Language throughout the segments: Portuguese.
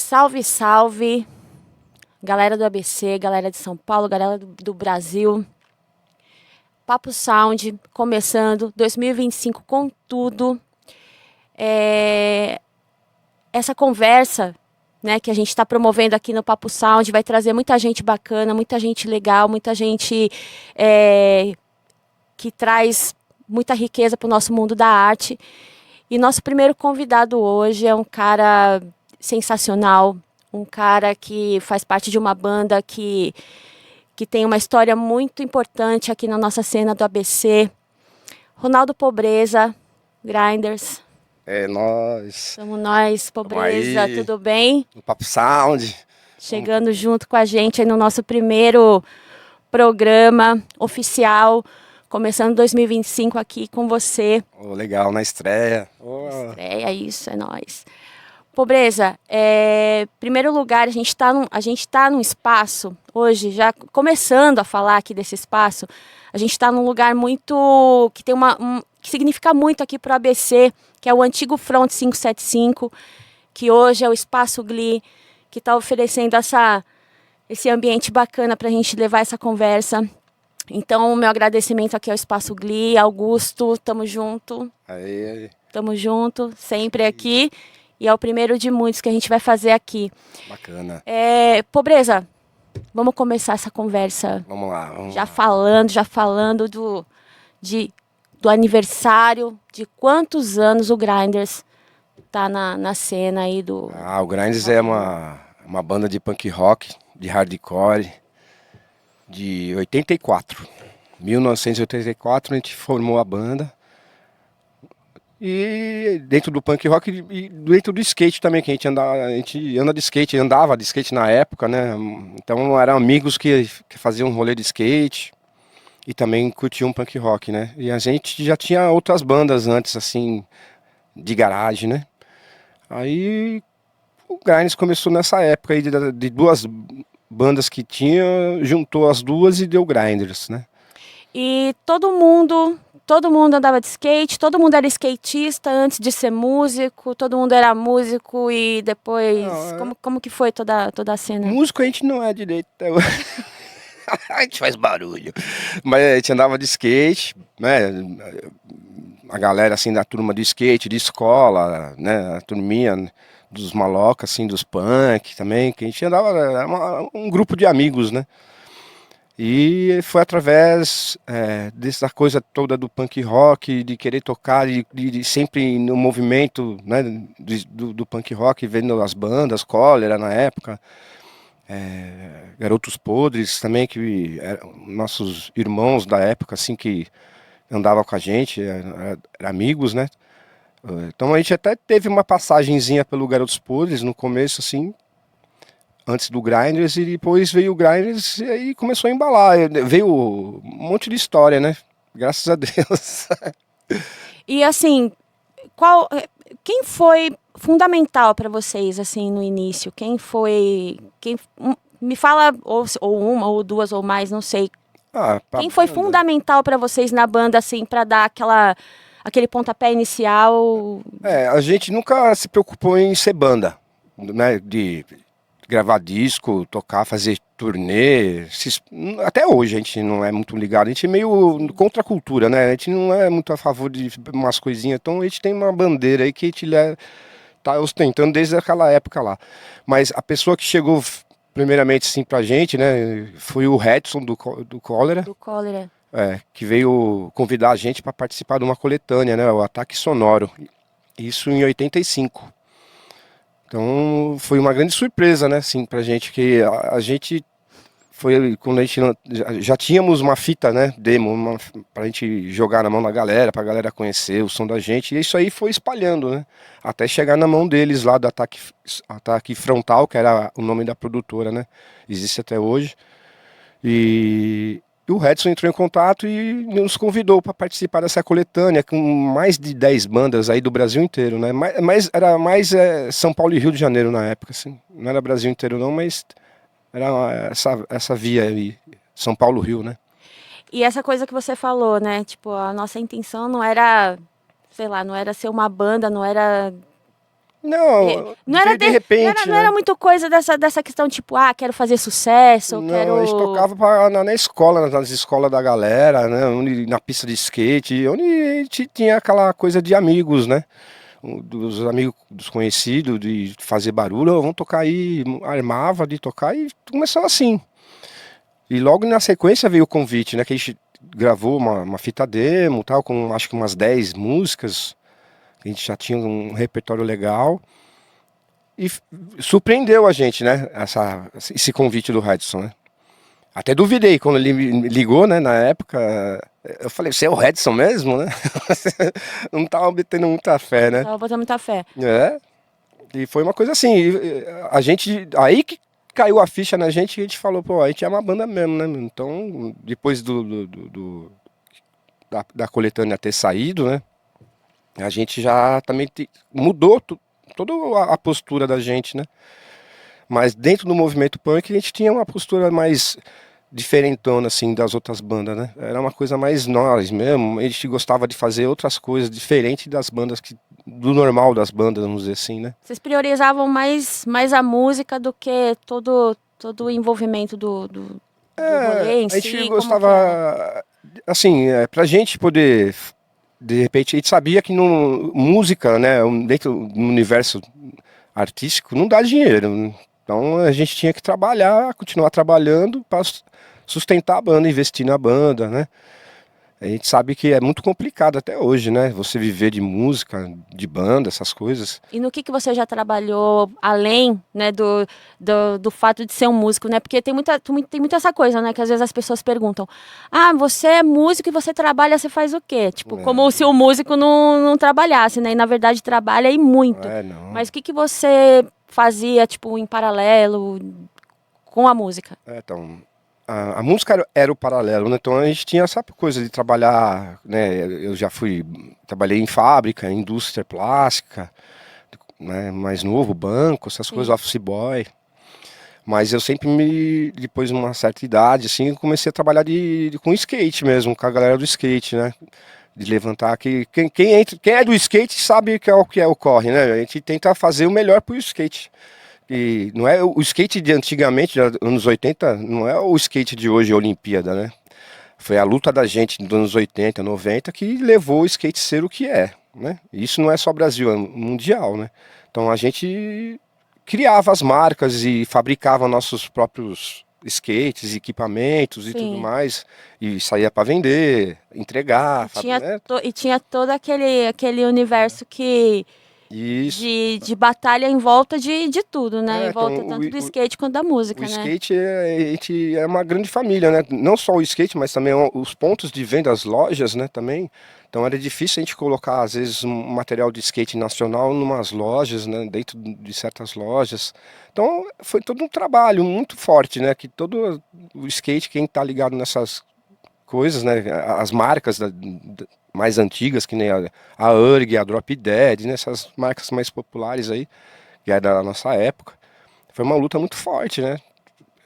Salve, salve, galera do ABC, galera de São Paulo, galera do Brasil. Papo Sound, começando 2025 com tudo. Essa conversa, né, que a gente está promovendo aqui no Papo Sound vai trazer muita gente bacana, muita gente legal, muita gente que traz muita riqueza para o nosso mundo da arte. E nosso primeiro convidado hoje é um cara sensacional, um cara que faz parte de uma banda que tem uma história muito importante aqui na nossa cena do ABC. Ronaldo Pobreza, Grinders. É nós. Somos nós, Pobreza, Aí, tudo bem? no Papo Sound. Chegando junto com a gente aí no nosso primeiro programa oficial, começando 2025 aqui com você. Oh, legal, na estreia. Oh. Estreia, isso, é nóis. Pobreza, primeiro lugar, a gente tá num espaço, hoje, já começando a falar aqui desse espaço, a gente está num lugar muito, que tem que significa muito aqui para o ABC, que é o antigo Front 575, que hoje é o Espaço Glee, que está oferecendo esse ambiente bacana para a gente levar essa conversa. Então, o meu agradecimento aqui ao Espaço Glee, Augusto, tamo junto. Aí. Tamo junto, sempre aqui. E é o primeiro de muitos que a gente vai fazer aqui. Bacana. Pobreza, vamos começar essa conversa. Vamos lá. Já falando do aniversário, de quantos anos o Grinders tá na cena aí do... O Grinders é uma banda de punk rock, de hardcore, de 84. 1984 a gente formou a banda. E dentro do punk rock e dentro do skate também, que a gente andava de skate na época, né? Então eram amigos que faziam um rolê de skate e também curtiam punk rock, né? E a gente já tinha outras bandas antes, assim, de garagem, né? Aí o Grinders começou nessa época aí de duas bandas que tinha, juntou as duas e deu Grinders, né? E todo mundo andava de skate, todo mundo era skatista antes de ser músico, todo mundo era músico e depois... Como que foi toda a cena? Músico a gente não é direito até hoje. A gente faz barulho. Mas a gente andava de skate, né? A galera assim da turma de skate, de escola, né? A turminha dos malocas, assim, dos punk também, que a gente andava, era um grupo de amigos, né? E foi através dessa coisa toda do punk rock, de querer tocar, de sempre no movimento, né, do punk rock, vendo as bandas, Cólera na época, Garotos Podres também, que eram nossos irmãos da época, assim, que andavam com a gente, eram amigos, né? Então a gente até teve uma passagenzinha pelo Garotos Podres no começo, assim, antes do Grinders, e depois veio o Grinders e aí começou a embalar. Veio um monte de história, né? Graças a Deus. E assim, quem foi fundamental para vocês assim no início? Me fala ou uma ou duas ou mais, não sei. Quem foi fundamental para vocês na banda assim para dar aquele pontapé inicial? A gente nunca se preocupou em ser banda, né? De gravar disco, tocar, fazer turnê. Até hoje a gente não é muito ligado, a gente é meio contra a cultura, né? A gente não é muito a favor de umas coisinhas, então a gente tem uma bandeira aí que a gente tá ostentando desde aquela época lá. Mas a pessoa que chegou primeiramente assim pra gente, né, foi o Edson do Cólera. Do Cólera. Que veio convidar a gente para participar de uma coletânea, né, o Ataque Sonoro. Isso em 85. Então foi uma grande surpresa, né, assim, pra gente, que a gente foi quando a gente já tínhamos uma fita, né, demo, pra gente jogar na mão da galera, pra galera conhecer o som da gente, e isso aí foi espalhando, né, até chegar na mão deles lá do Ataque Frontal, que era o nome da produtora, né, existe até hoje, e o Edson entrou em contato e nos convidou para participar dessa coletânea com mais de 10 bandas aí do Brasil inteiro, né? Mas era mais São Paulo e Rio de Janeiro na época, assim. Não era Brasil inteiro não, mas era essa via aí, São Paulo, Rio, né? E essa coisa que você falou, né? Tipo, a nossa intenção não era, sei lá, não era ser uma banda, não era Não era de repente, não era muito coisa dessa questão, tipo, quero fazer sucesso, Não, quero... a gente tocava na escola, nas escolas da galera, né? Na pista de skate, onde a gente tinha aquela coisa de amigos, né? Dos amigos desconhecidos, de fazer barulho, vamos tocar aí, armava de tocar e começou assim. E logo na sequência veio o convite, né? Que a gente gravou uma fita demo, tal, com acho que umas 10 músicas. A gente já tinha um repertório legal. E surpreendeu a gente, né? Esse convite do Redson, né? Até duvidei quando ele me ligou, né? Na época, eu falei, você é o Redson mesmo, né? Não tava metendo muita fé, né? Tava botando muita fé. É, e foi uma coisa assim, a gente, aí que caiu a ficha na gente, e a gente falou, pô, a gente é uma banda mesmo, né? Então, depois da coletânea ter saído, né? A gente já também mudou toda a postura da gente, né? Mas dentro do movimento punk a gente tinha uma postura mais diferentona assim das outras bandas, né? Era uma coisa mais nós mesmo, a gente gostava de fazer outras coisas diferentes das bandas do normal das bandas, vamos dizer assim, né? Vocês priorizavam mais a música do que todo o envolvimento do rolê em A gente si? Como que era? gostava, assim, pra gente poder, de repente, a gente sabia que música, né, dentro do universo artístico, não dá dinheiro. Então a gente tinha que trabalhar, continuar trabalhando para sustentar a banda, investir na banda, né? A gente sabe que é muito complicado até hoje, né? Você viver de música, de banda, essas coisas. E no que você já trabalhou além, né, do fato de ser um músico, né? Porque tem muita essa coisa, né? Que às vezes as pessoas perguntam: você é músico e você trabalha, você faz o quê? Tipo, como se o músico não trabalhasse, né? E na verdade trabalha e muito. Não. Mas o que você fazia, tipo, em paralelo com a música? Então, a música era o paralelo, né? Então a gente tinha essa coisa de trabalhar, né? Eu já trabalhei em fábrica, em indústria plástica, né? Mais novo, banco, essas coisas, office boy. Mas eu sempre depois de uma certa idade, assim, comecei a trabalhar com skate mesmo, com a galera do skate, né? De levantar aqui. Quem é do skate sabe que é o que ocorre, né? A gente tenta fazer o melhor pro skate. E não é o skate de antigamente, dos anos 80, não é o skate de hoje, a Olimpíada, né? Foi a luta da gente dos anos 80, 90 que levou o skate a ser o que é, né? E isso não é só Brasil, é mundial, né? Então a gente criava as marcas e fabricava nossos próprios skates, equipamentos e tudo mais, e saía para vender, entregar, né? E tinha todo aquele universo que Isso. de batalha em volta de tudo, né? Em volta Então, tanto do skate quanto da música, o né? skate é uma grande família, né? Não só o skate, mas também os pontos de venda, as lojas, né? Também. Então era difícil a gente colocar, às vezes, um material de skate nacional em umas lojas, né? Dentro de certas lojas. Então foi todo um trabalho muito forte, né? Que todo o skate, quem está ligado nessas coisas, né? As marcas mais antigas, que nem a URG, a Drop Dead, né? Essas marcas mais populares aí, que é da nossa época. Foi uma luta muito forte, né?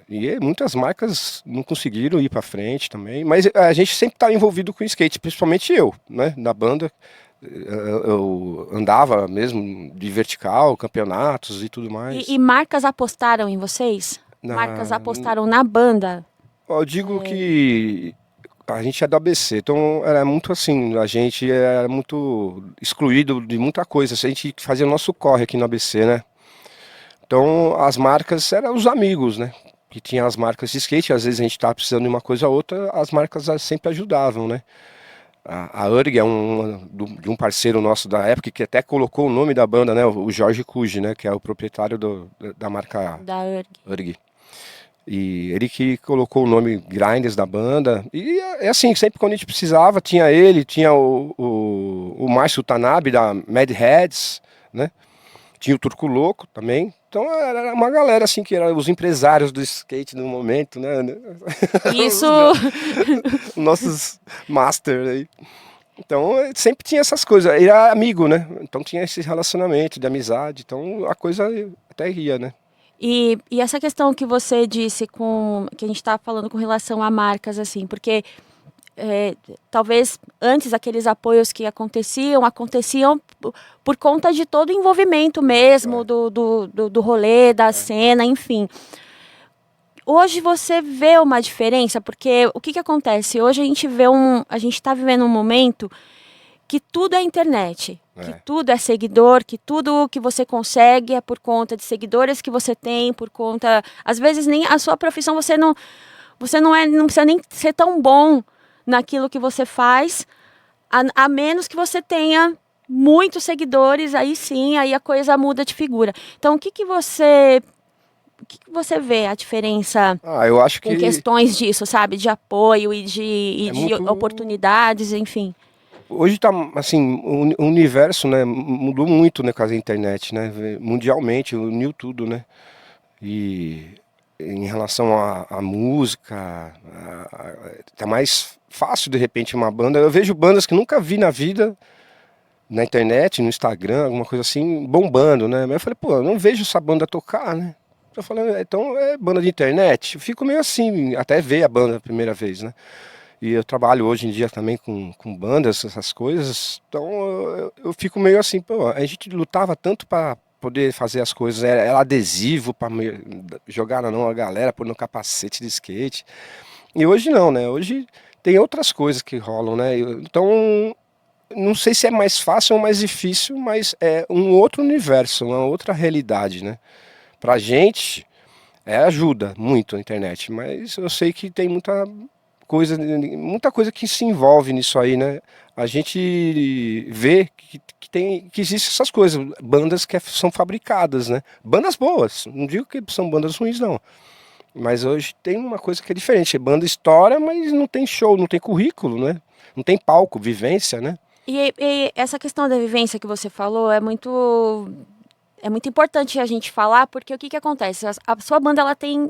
E muitas marcas não conseguiram ir para frente também, mas a gente sempre estava envolvido com skate, principalmente eu, né? Na banda, eu andava mesmo de vertical, campeonatos e tudo mais. E marcas apostaram em vocês? Marcas apostaram na banda? Eu digo que a gente é do ABC, então era muito assim, a gente era muito excluído de muita coisa, a gente fazia o nosso corre aqui no ABC, né? Então as marcas eram os amigos, né? Que tinha as marcas de skate, às vezes a gente estava precisando de uma coisa ou outra, as marcas sempre ajudavam, né? A URG é de um parceiro nosso da época que até colocou o nome da banda, né? O Jorge Cuji, né? Que é o proprietário da marca Da URG. E ele que colocou o nome Grinders da banda. E é assim, sempre quando a gente precisava, tinha ele, tinha o Márcio Tanabe da Mad Heads, né? Tinha o Turco Louco também. Então era uma galera assim que eram os empresários do skate no momento, né? Isso. Nossos master aí. Então sempre tinha essas coisas. Ele era amigo, né? Então tinha esse relacionamento de amizade. Então a coisa até ia, né? E essa questão que você disse que a gente estava falando com relação a marcas, assim, porque talvez antes aqueles apoios que aconteciam por conta de todo o envolvimento mesmo do rolê, da cena, enfim. Hoje você vê uma diferença, porque o que acontece? Hoje a gente está vivendo um momento que tudo é internet, que tudo é seguidor, que tudo que você consegue é por conta de seguidores que você tem, por conta, às vezes nem a sua profissão não precisa nem ser tão bom naquilo que você faz, a menos que você tenha muitos seguidores, aí sim, aí a coisa muda de figura. Então, o que você vê a diferença Eu acho com questões disso, sabe? De apoio e de muito... oportunidades, enfim. Hoje tá, assim, o universo, né, mudou muito, né, com a internet, né, mundialmente, uniu tudo, né, e em relação à música, tá mais fácil, de repente, uma banda. Eu vejo bandas que nunca vi na vida, na internet, no Instagram, alguma coisa assim, bombando, né, mas eu falei, pô, eu não vejo essa banda tocar, né. Tô falando, então é banda de internet? Eu fico meio assim, até ver a banda a primeira vez, né. E eu trabalho hoje em dia também com bandas, essas coisas, então eu fico meio assim, pô, a gente lutava tanto para poder fazer as coisas, era adesivo para jogar na mão a galera, pôr no capacete de skate, e hoje não, né, hoje tem outras coisas que rolam, né, então não sei se é mais fácil ou mais difícil, mas é um outro universo, uma outra realidade, né, pra gente ajuda muito a internet, mas eu sei que tem muita coisa que se envolve nisso aí, né? A gente vê que existem essas coisas, bandas que são fabricadas, né? Bandas boas, não digo que são bandas ruins, não. Mas hoje tem uma coisa que é diferente. Banda estoura, mas não tem show, não tem currículo, né? Não tem palco, vivência, né? E essa questão da vivência que você falou é muito importante a gente falar, porque o que acontece? A sua banda ela tem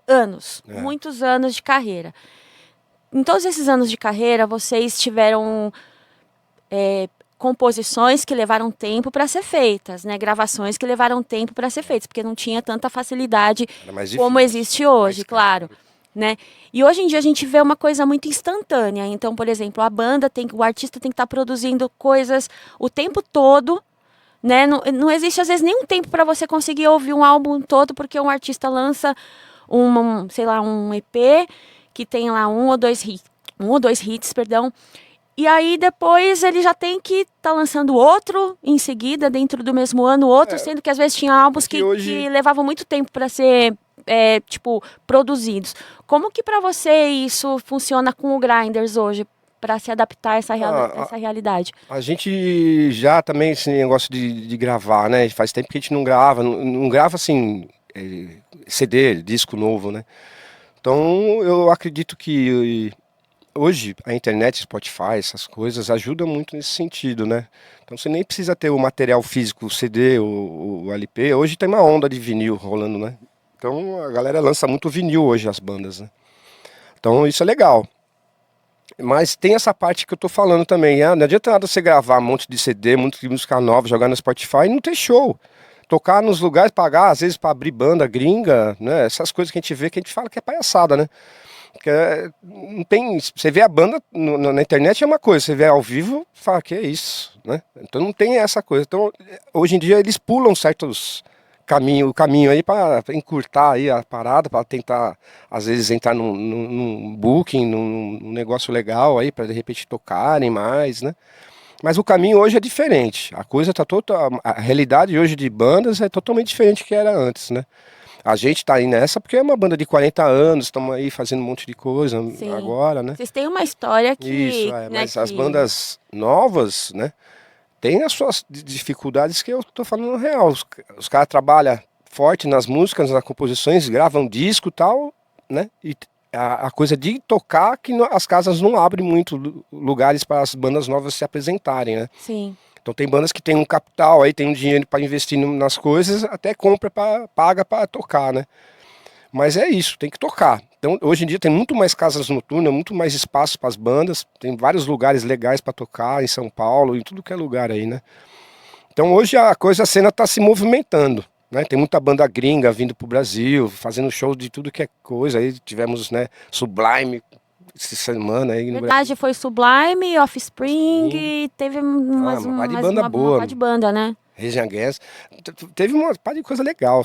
anos, muitos anos de carreira. Em todos esses anos de carreira, vocês tiveram composições que levaram tempo para ser feitas, né? Gravações que levaram tempo para ser feitas, porque não tinha tanta facilidade como existe hoje, claro. Né? E hoje em dia a gente vê uma coisa muito instantânea. Então, por exemplo, o artista tem que estar produzindo coisas o tempo todo, né? Não existe às vezes nenhum tempo para você conseguir ouvir um álbum todo, porque um artista lança sei lá, um EP que tem lá um ou dois hits, perdão. E aí depois ele já tem que estar lançando outro em seguida, dentro do mesmo ano, outro, sendo que às vezes tinha álbuns que levavam muito tempo para ser produzidos. Como que para você isso funciona com o Grinders hoje, para se adaptar a essa realidade? A gente já também, esse negócio de gravar, né? Faz tempo que a gente não grava, não grava assim, CD, disco novo, né? Então eu acredito que hoje a internet, Spotify, essas coisas ajudam muito nesse sentido, né? Então você nem precisa ter o material físico, o CD, o LP. Hoje tem uma onda de vinil rolando, né? Então a galera lança muito vinil hoje, as bandas, né? Então isso é legal. Mas tem essa parte que eu tô falando também. Não adianta nada você gravar um monte de CD, um monte de música nova, jogar no Spotify e não ter show. Tocar nos lugares, pagar, às vezes, para abrir banda gringa, né? Essas coisas que a gente vê, que a gente fala que é palhaçada, né? Porque não tem. Você vê a banda na internet é uma coisa, você vê ao vivo, fala que é isso, né? Então não tem essa coisa. Então, hoje em dia eles pulam certos o caminho aí para encurtar aí a parada, para tentar, às vezes, entrar num booking, num negócio legal aí, para de repente tocarem mais, né? Mas o caminho hoje é diferente. A coisa tá a realidade hoje de bandas é totalmente diferente do que era antes, né? A gente tá aí nessa porque é uma banda de 40 anos, estamos aí fazendo um monte de coisa agora, né? Vocês têm uma história que... Isso, mas as bandas novas, né? Tem as suas dificuldades que eu tô falando real. Os caras trabalham forte nas músicas, nas composições, gravam disco e tal, né? E a coisa de tocar que as casas não abrem muito lugares para as bandas novas se apresentarem, né? Sim. Então tem bandas que tem um capital, aí tem um dinheiro para investir nas coisas, até paga para tocar, né? Mas é isso, tem que tocar. Então hoje em dia tem muito mais casas noturnas, muito mais espaço para as bandas, tem vários lugares legais para tocar em São Paulo, em tudo que é lugar aí, né? Então hoje a cena está se movimentando. Né? Tem muita banda gringa vindo pro Brasil, fazendo show de tudo que é coisa. Aí tivemos, né, Sublime, essa semana aí no Brasil. Verdade, foi Sublime, Offspring e teve uma par de banda boa. uma par de banda, né? Rage Against. Teve uma par de coisa legal.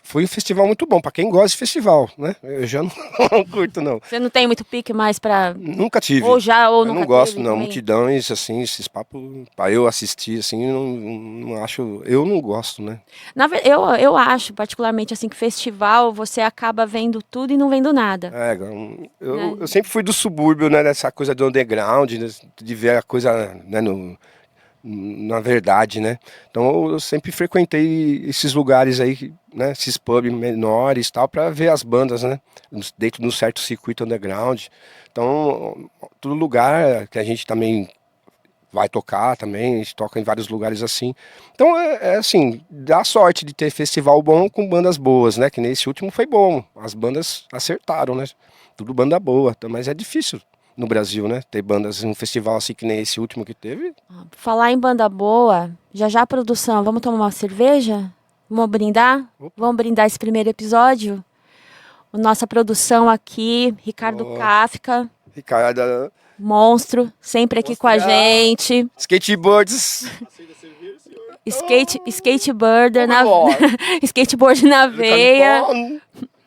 Foi um festival muito bom, pra quem gosta de festival, né? Eu já não, não curto, não. Você não tem muito pique mais pra... Nunca tive. Ou eu nunca não gosto, teve não. também? Multidões, assim, esses papos, pra eu assistir, assim, não acho. Eu não gosto, né? Eu acho, particularmente, assim, que festival você acaba vendo tudo e não vendo nada. É, eu sempre fui do subúrbio, né? Dessa coisa do underground, né, de ver a coisa, né, na verdade, né? Então eu sempre frequentei esses lugares aí, né? Esses pubs menores e tal, pra ver as bandas, né? Dentro de um certo circuito underground. Então, todo lugar que a gente também vai tocar também, a gente toca em vários lugares assim. Então, assim, dá sorte de ter festival bom com bandas boas, né? Que nesse último foi bom, as bandas acertaram, né? Tudo banda boa, mas é difícil no Brasil, né? Ter bandas em um festival assim que nem esse último que teve. Falar em banda boa, já produção, vamos tomar uma cerveja? Vamos brindar? Opa. Vamos brindar esse primeiro episódio? Nossa produção aqui, Ricardo Kafka, Ricardo, monstro, sempre aqui com a gente. skateboards. Skateboarder skateboard na veia.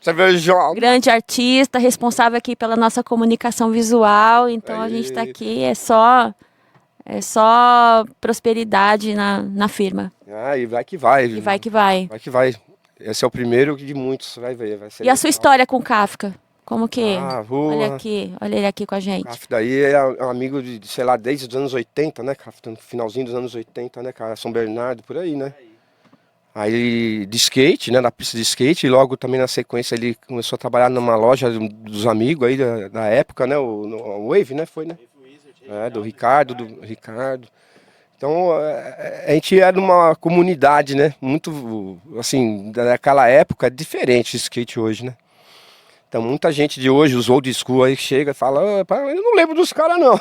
Cervejão. Grande artista, responsável aqui pela nossa comunicação visual. Então a gente está aqui, é só prosperidade na firma. Ah, e vai que vai. E vai que vai. Vai que vai. Esse é o primeiro de muitos, vai ver. Vai ser E a sua história com Kafka? Como que é? Ah, Olha ele aqui com a gente. Kafka daí é um amigo de, sei lá, desde os anos 80, né? No finalzinho dos anos 80, né, cara? São Bernardo, por aí, né? Aí de skate, né? Na pista de skate, e logo também na sequência ele começou a trabalhar numa loja dos amigos aí da época, né? O Wave, né? Foi, né? Do Ricardo, Então, a gente é numa comunidade, né? Muito, assim, daquela época, diferente o skate hoje, né? Então, muita gente de hoje, os old school aí, chega e fala, eu não lembro dos caras, não.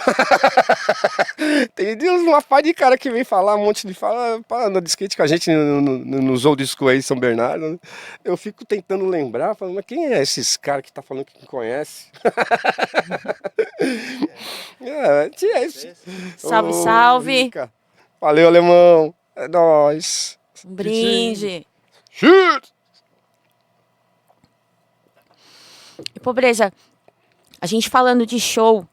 Tem uma par de cara que vem falar, um monte de fala, anda de skate com a gente nos old school aí, São Bernardo. Né? Eu fico tentando lembrar, falando, mas quem é esses caras que tá falando que conhece? Salve, salve. Rica. Valeu, alemão. É nóis. Um brinde. Cheers! E pobreza, a gente falando de show,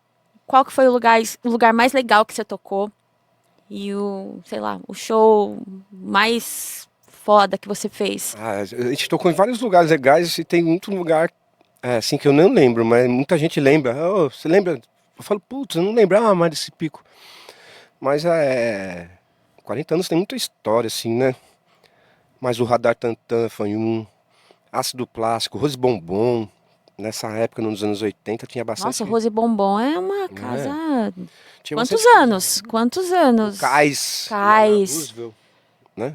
qual que foi o lugar mais legal que você tocou? E o show mais foda que você fez? A gente tocou em vários lugares legais e tem muito lugar assim que eu não lembro, mas muita gente lembra. Você lembra? Eu falo, putz, eu não lembrava mais desse pico. Mas 40 anos tem muita história, assim, né? Mas o Radar Tantan foi Ácido Plástico, Rose Bombom. Nessa época, nos anos 80, tinha bastante... Nossa, Rose Bombom é uma casa... Quantos anos? Cais. Né?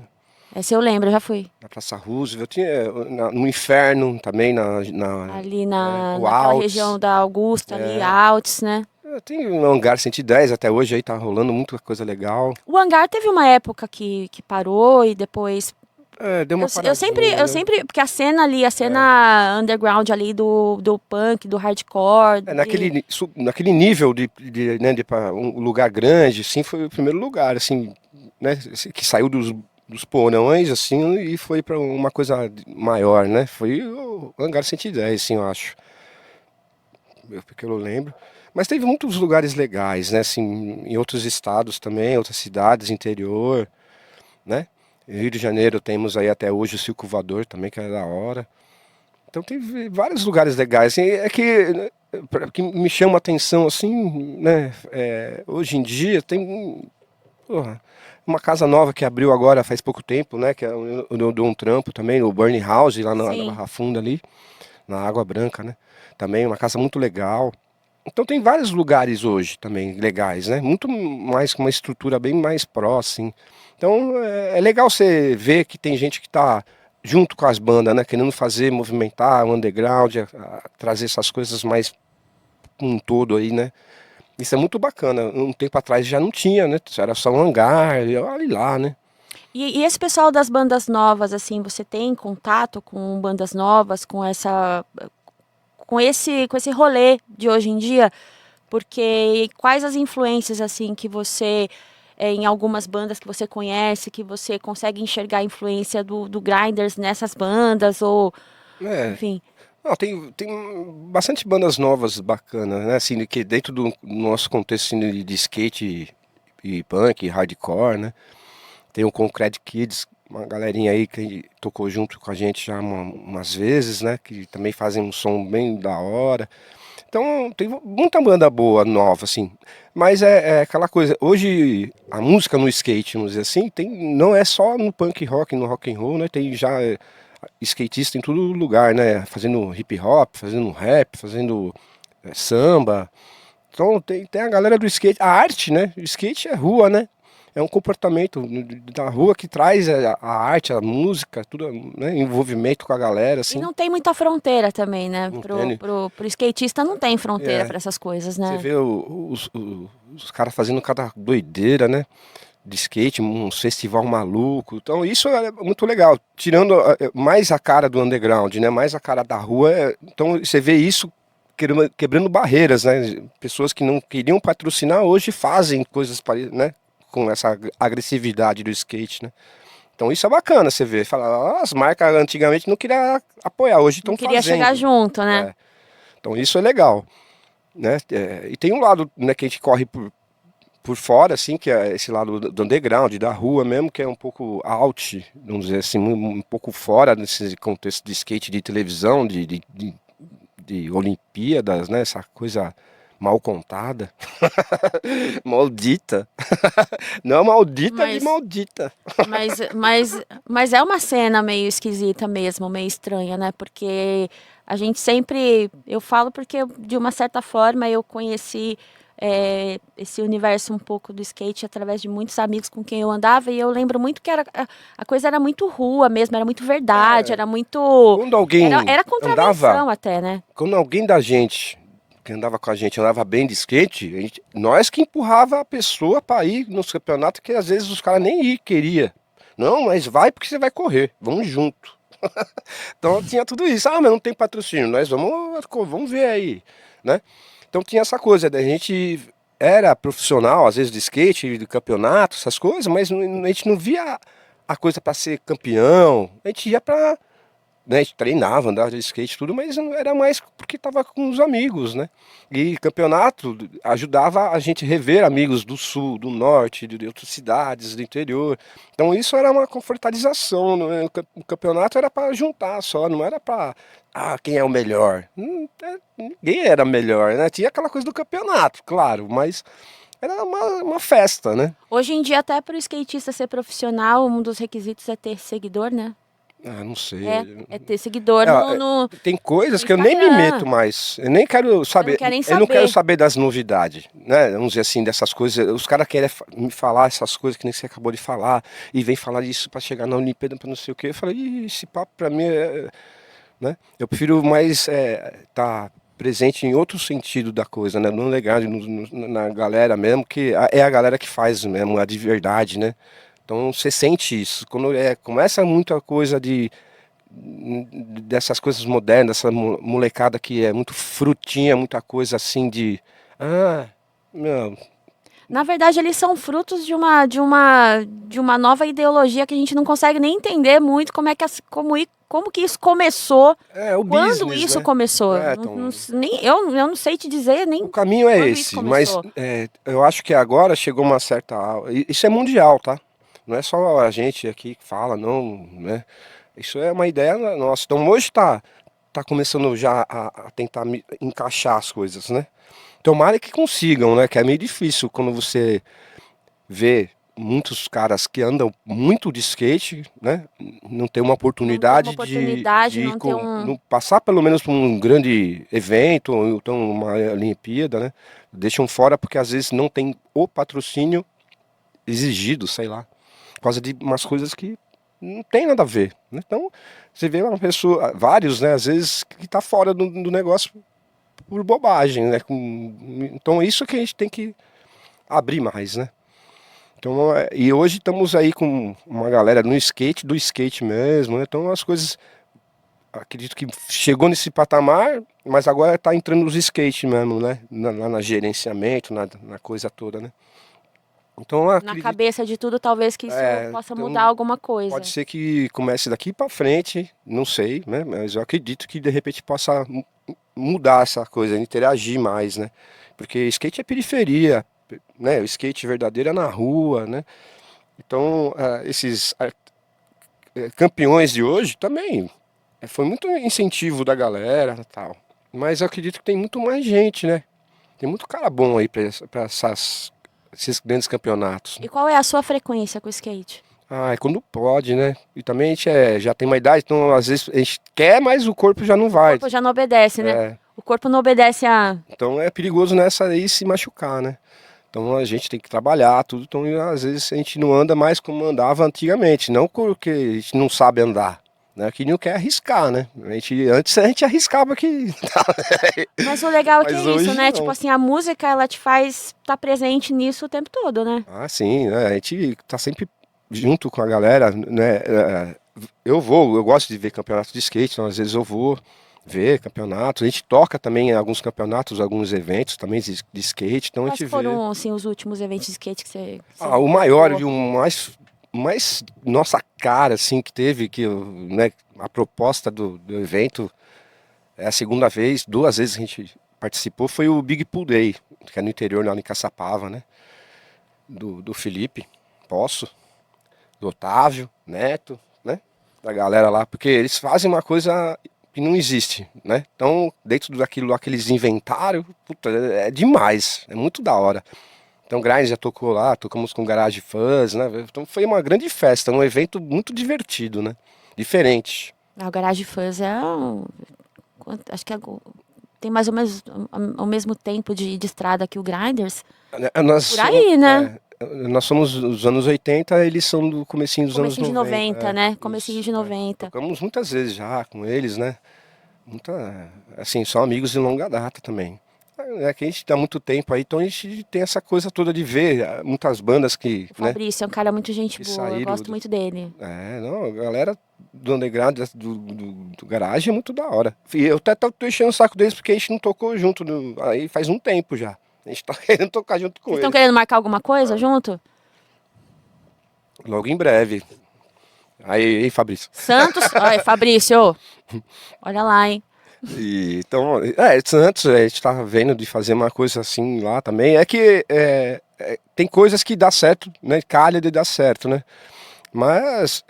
Essa eu lembro, eu já fui. Na Praça Roosevelt, tinha no Inferno também, ali naquela região da Augusta, ali, Altos, né? Tem um Hangar 110 até hoje, aí tá rolando muita coisa legal. O Hangar teve uma época que parou e depois... deu uma eu sempre, porque a cena underground ali do punk, do hardcore. Naquele nível né, pra um lugar grande, assim, foi o primeiro lugar, assim, né, que saiu dos porões, assim, e foi para uma coisa maior, né? Foi o Hangar 110, assim, eu acho. Porque eu lembro. Mas teve muitos lugares legais, né? Assim, em outros estados também, outras cidades, interior, né? Rio de Janeiro temos aí até hoje o Circo Voador também, que é da hora. Então tem vários lugares legais. Assim, que me chama a atenção, assim, né? Hoje em dia tem uma casa nova que abriu agora faz pouco tempo, né? Que eu dou um trampo também, o Burning House, lá na Barra Funda ali, na Água Branca, né? Também uma casa muito legal. Então tem vários lugares hoje também legais, né? Muito mais com uma estrutura bem mais próxima. Então é legal você ver que tem gente que está junto com as bandas, né? Querendo movimentar o underground, trazer essas coisas mais um todo aí, né? Isso é muito bacana. Um tempo atrás já não tinha, né? Era só um hangar, olha lá, né? E esse pessoal das bandas novas, assim, você tem contato com bandas novas, com com esse rolê de hoje em dia, porque quais as influências assim que você em algumas bandas que você conhece, que você consegue enxergar a influência do Grinders nessas bandas ou É, enfim. não, tem bastante bandas novas bacanas, né? Assim, que dentro do nosso contexto assim, de skate e punk, hardcore, né? Tem o Concrete Kids, uma galerinha aí que tocou junto com a gente já umas vezes, né? Que também fazem um som bem da hora. Então tem muita banda boa, nova, assim. Mas é aquela coisa, hoje a música no skate, vamos dizer assim, não é só no punk rock, no rock and roll, né? Tem já skatista em todo lugar, né? Fazendo hip hop, fazendo rap, fazendo samba. Então tem a galera do skate, a arte, né? O skate é rua, né? É um comportamento da rua que traz a arte, a música, tudo, né? Envolvimento com a galera, E assim. não tem muita fronteira também, né? Não tem. Pro skatista não tem fronteira É, para essas coisas, você né? vê os caras fazendo cada doideira, né? De skate, um festival maluco. Então isso é muito legal. Tirando mais a cara do underground, né? Mais a cara da rua. Então você vê isso quebrando barreiras, né? Pessoas que não queriam patrocinar hoje fazem coisas, né? Com essa agressividade do skate, né? Então isso é bacana, você vê. Fala, as marcas antigamente não queriam apoiar, hoje Não estão queria chegar fazendo. junto, né? É, então isso é legal, né? E tem um lado, né, que a gente corre por fora, assim, que é esse lado do underground, da rua mesmo, que é um pouco out, vamos dizer assim, um pouco fora desse contexto de skate, de televisão, de Olimpíadas, né? Essa coisa mal contada, maldita, não maldita de Mas, maldita. mas é uma cena meio esquisita mesmo, meio estranha, né? Porque a gente sempre, eu falo porque de uma certa forma eu conheci esse universo um pouco do skate através de muitos amigos com quem eu andava e eu lembro muito que a coisa era muito rua mesmo, era muito verdade, É, era muito, quando alguém era andava, contravenção até, né? quando alguém da gente que andava com a gente andava bem de skate, nós que empurrava a pessoa para ir nos campeonatos que às vezes os caras nem ir queria. Não, mas vai porque você vai correr, vamos junto. Então tinha tudo isso. Ah, mas não tem patrocínio, nós vamos ver aí, né? Então tinha essa coisa, da gente era profissional, às vezes de skate, de campeonato, essas coisas, mas a gente não via a coisa para ser campeão, a gente ia para, né, a gente treinava, andava de skate, tudo, mas não era mais porque estava com os amigos, né? E campeonato ajudava a gente rever amigos do sul, do norte, de outras cidades, do interior. Então isso era uma confraternização, né? O campeonato era para juntar só, não era para quem é o melhor. Ninguém era melhor, né? Tinha aquela coisa do campeonato, claro, mas era uma festa, né? Hoje em dia até para o skatista ser profissional, um dos requisitos é ter seguidor, né? Ah, não É, sei. é ter seguidor Tem no coisas que eu nem me meto Instagram. mais. Eu nem quero Você não saber. quer nem Eu não quero saber. saber das novidades, né? Vamos dizer assim, dessas coisas. Os caras querem me falar essas coisas que nem você acabou de falar e vem falar isso para chegar na Olimpíada, para não sei o quê. Eu falei, "Ih, esse papo para mim né? Eu prefiro mais tá presente em outro sentido da coisa, né? No legado, na galera mesmo, que é a galera que faz mesmo, a de verdade, né? Então você sente isso. Quando começa muita coisa dessas coisas modernas, essa molecada que é muito frutinha, muita coisa assim de. Ah, meu. Na verdade, eles são frutos de uma nova ideologia que a gente não consegue nem entender muito como é que como que isso começou, É o quando business, isso né? começou. Então, Nem, eu não sei te dizer o nem caminho é quando isso esse, mas começou. eu acho que agora chegou uma certa. Isso é mundial, tá? Não é só a gente aqui que fala, não, né? Isso é uma ideia nossa. Então hoje tá começando já a tentar encaixar as coisas, né? Tomara que consigam, né? Que é meio difícil quando você vê muitos caras que andam muito de skate, né? Não tem uma Não ter uma oportunidade oportunidade, de ir não ter um. passar pelo menos por um grande evento, ou então uma Olimpíada, né? Deixam fora porque às vezes não tem o patrocínio exigido, sei lá, por causa de umas coisas que não tem nada a ver, né? Então, você vê uma pessoa, vários, né? Às vezes que tá fora do negócio por bobagem, né? Então, isso que a gente tem que abrir mais, né? Então, e hoje estamos aí com uma galera no skate, do skate mesmo, né? Então as coisas acredito que chegou nesse patamar, mas agora tá entrando os skate mesmo, né? Na gerenciamento, na coisa toda, né? Então eu Na acredito, cabeça de tudo, talvez que isso possa mudar então alguma pode coisa. ser que comece daqui para frente, não sei, né? Mas eu acredito que de repente possa mudar essa coisa, interagir mais, né? Porque skate é periferia, né? O skate verdadeiro é na rua, né? Então, esses campeões de hoje também foi muito incentivo da galera e tal. Mas eu acredito que tem muito mais gente, né? Tem muito cara bom aí para esses grandes campeonatos. E qual é a sua frequência com o skate? Ah, é quando pode, né? E também a gente já tem uma idade, então às vezes a gente quer, mas o corpo já não O vai. corpo já não obedece, né? É, O corpo não obedece a. então é perigoso nessa aí se machucar, né? Então a gente tem que trabalhar tudo, então às vezes a gente não anda mais como andava antigamente, não porque a gente não sabe andar, né? Que não quer arriscar, né? Antes a gente arriscava que. Mas o legal é que é Mas isso, hoje né? Tipo não. assim, a música ela te faz estar presente nisso o tempo todo, né? Ah, sim, né? A gente tá sempre junto com a galera, né? Eu gosto de ver campeonato de skate, então às vezes eu vou ver campeonatos. A gente toca também em alguns campeonatos, alguns eventos também de skate, então a Quais gente vê. foram, assim, os últimos eventos de skate que você O maior e marcou? o mais nossa cara, assim, que teve, né, a proposta do evento, é a segunda vez, duas vezes a gente participou, foi o Big Pool Day, que é no interior, lá em Caçapava, né? Do Felipe Poço, do Otávio, Neto, né? Da galera lá, porque eles fazem uma coisa que não existe, né? Então, dentro daquilo lá que eles inventaram, puta, é demais, é muito da hora. Então, Grind já tocou lá, tocamos com Garage Fuzz, né? Então foi uma grande festa, um evento muito divertido, né? Diferente. Ah, o Garage Fuzz acho que tem mais ou menos ao mesmo tempo de estrada que o Grinders. Por aí, né? Nós somos dos anos 80, eles são do comecinho dos anos Comecinho de 90. 90, né? Comecinho Isso, de 90. tocamos muitas vezes já com eles, né? Assim, são amigos de longa data também. É que a gente dá muito tempo aí, então a gente tem essa coisa toda de ver muitas bandas O né, Fabrício é um cara muito gente que boa, eu saíram. gosto muito dele. Não, a galera do underground, do garagem é muito da hora. E eu até tô enchendo o saco deles porque a gente não tocou junto, aí faz um tempo já. A gente tá querendo tocar junto com Vocês estão eles. querendo marcar alguma coisa junto? Logo em breve. Aí, Fabrício. Santos? Olha, Fabrício, olha lá, hein? Então, Santos, a gente tá vendo de fazer uma coisa assim lá também. É que tem coisas que dá certo, né? Calha de dar certo, né? Mas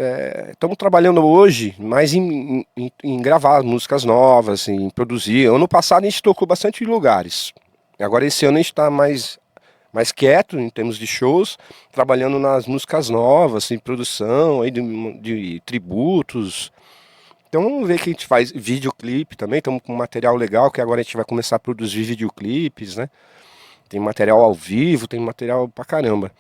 estamos trabalhando hoje mais em gravar músicas novas, em produzir. Ano passado a gente tocou bastante em lugares. Agora esse ano a gente está mais quieto em termos de shows, trabalhando nas músicas novas, em produção, aí de tributos. Então vamos ver que a gente faz videoclipe também, estamos com um material legal, que agora a gente vai começar a produzir videoclipes, né? Tem material ao vivo, tem material pra caramba.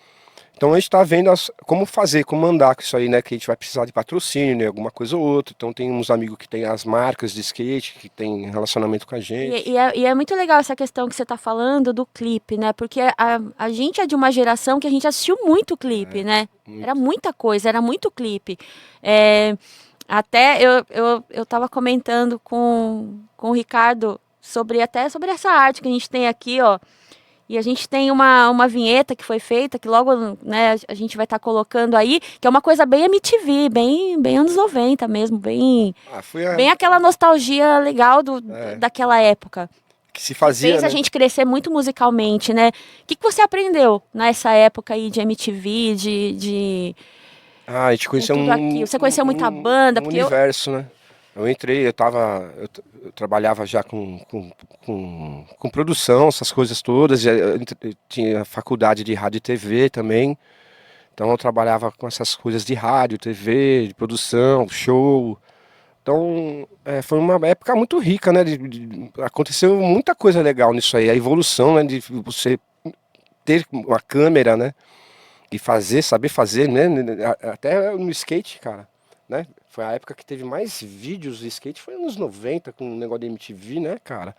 Então a gente está vendo como fazer, como andar com isso aí, né? Que a gente vai precisar de patrocínio, né? Alguma coisa ou outra. Então tem uns amigos que tem as marcas de skate, que tem relacionamento com a gente. E é muito legal essa questão que você está falando do clipe, né? Porque a gente é de uma geração que a gente assistiu muito clipe, né? Era Muito. muita coisa, era muito clipe. É, até eu estava comentando com o Ricardo sobre essa arte que a gente tem aqui, ó. E a gente tem uma vinheta que foi feita, que logo, né, a gente vai estar colocando aí, que é uma coisa bem MTV, bem anos 90 mesmo, Foi bem aquela nostalgia legal é, daquela época. que se Que fazia, fez a né? gente crescer muito musicalmente, né? O que você aprendeu nessa época aí de MTV, A gente com conheceu tudo aquilo? Você conheceu muita banda? um Porque eu. universo, né? Eu entrei, eu trabalhava já com produção, essas coisas todas. Eu tinha faculdade de rádio e TV também. Então eu trabalhava com essas coisas de rádio, TV, de produção, show. Então foi uma época muito rica, né? Aconteceu muita coisa legal nisso aí. A evolução, né? De você ter uma câmera, né? E saber fazer, né? Até no skate, cara, né? Foi a época que teve mais vídeos de skate, foi nos 90 com o negócio da MTV, né, cara?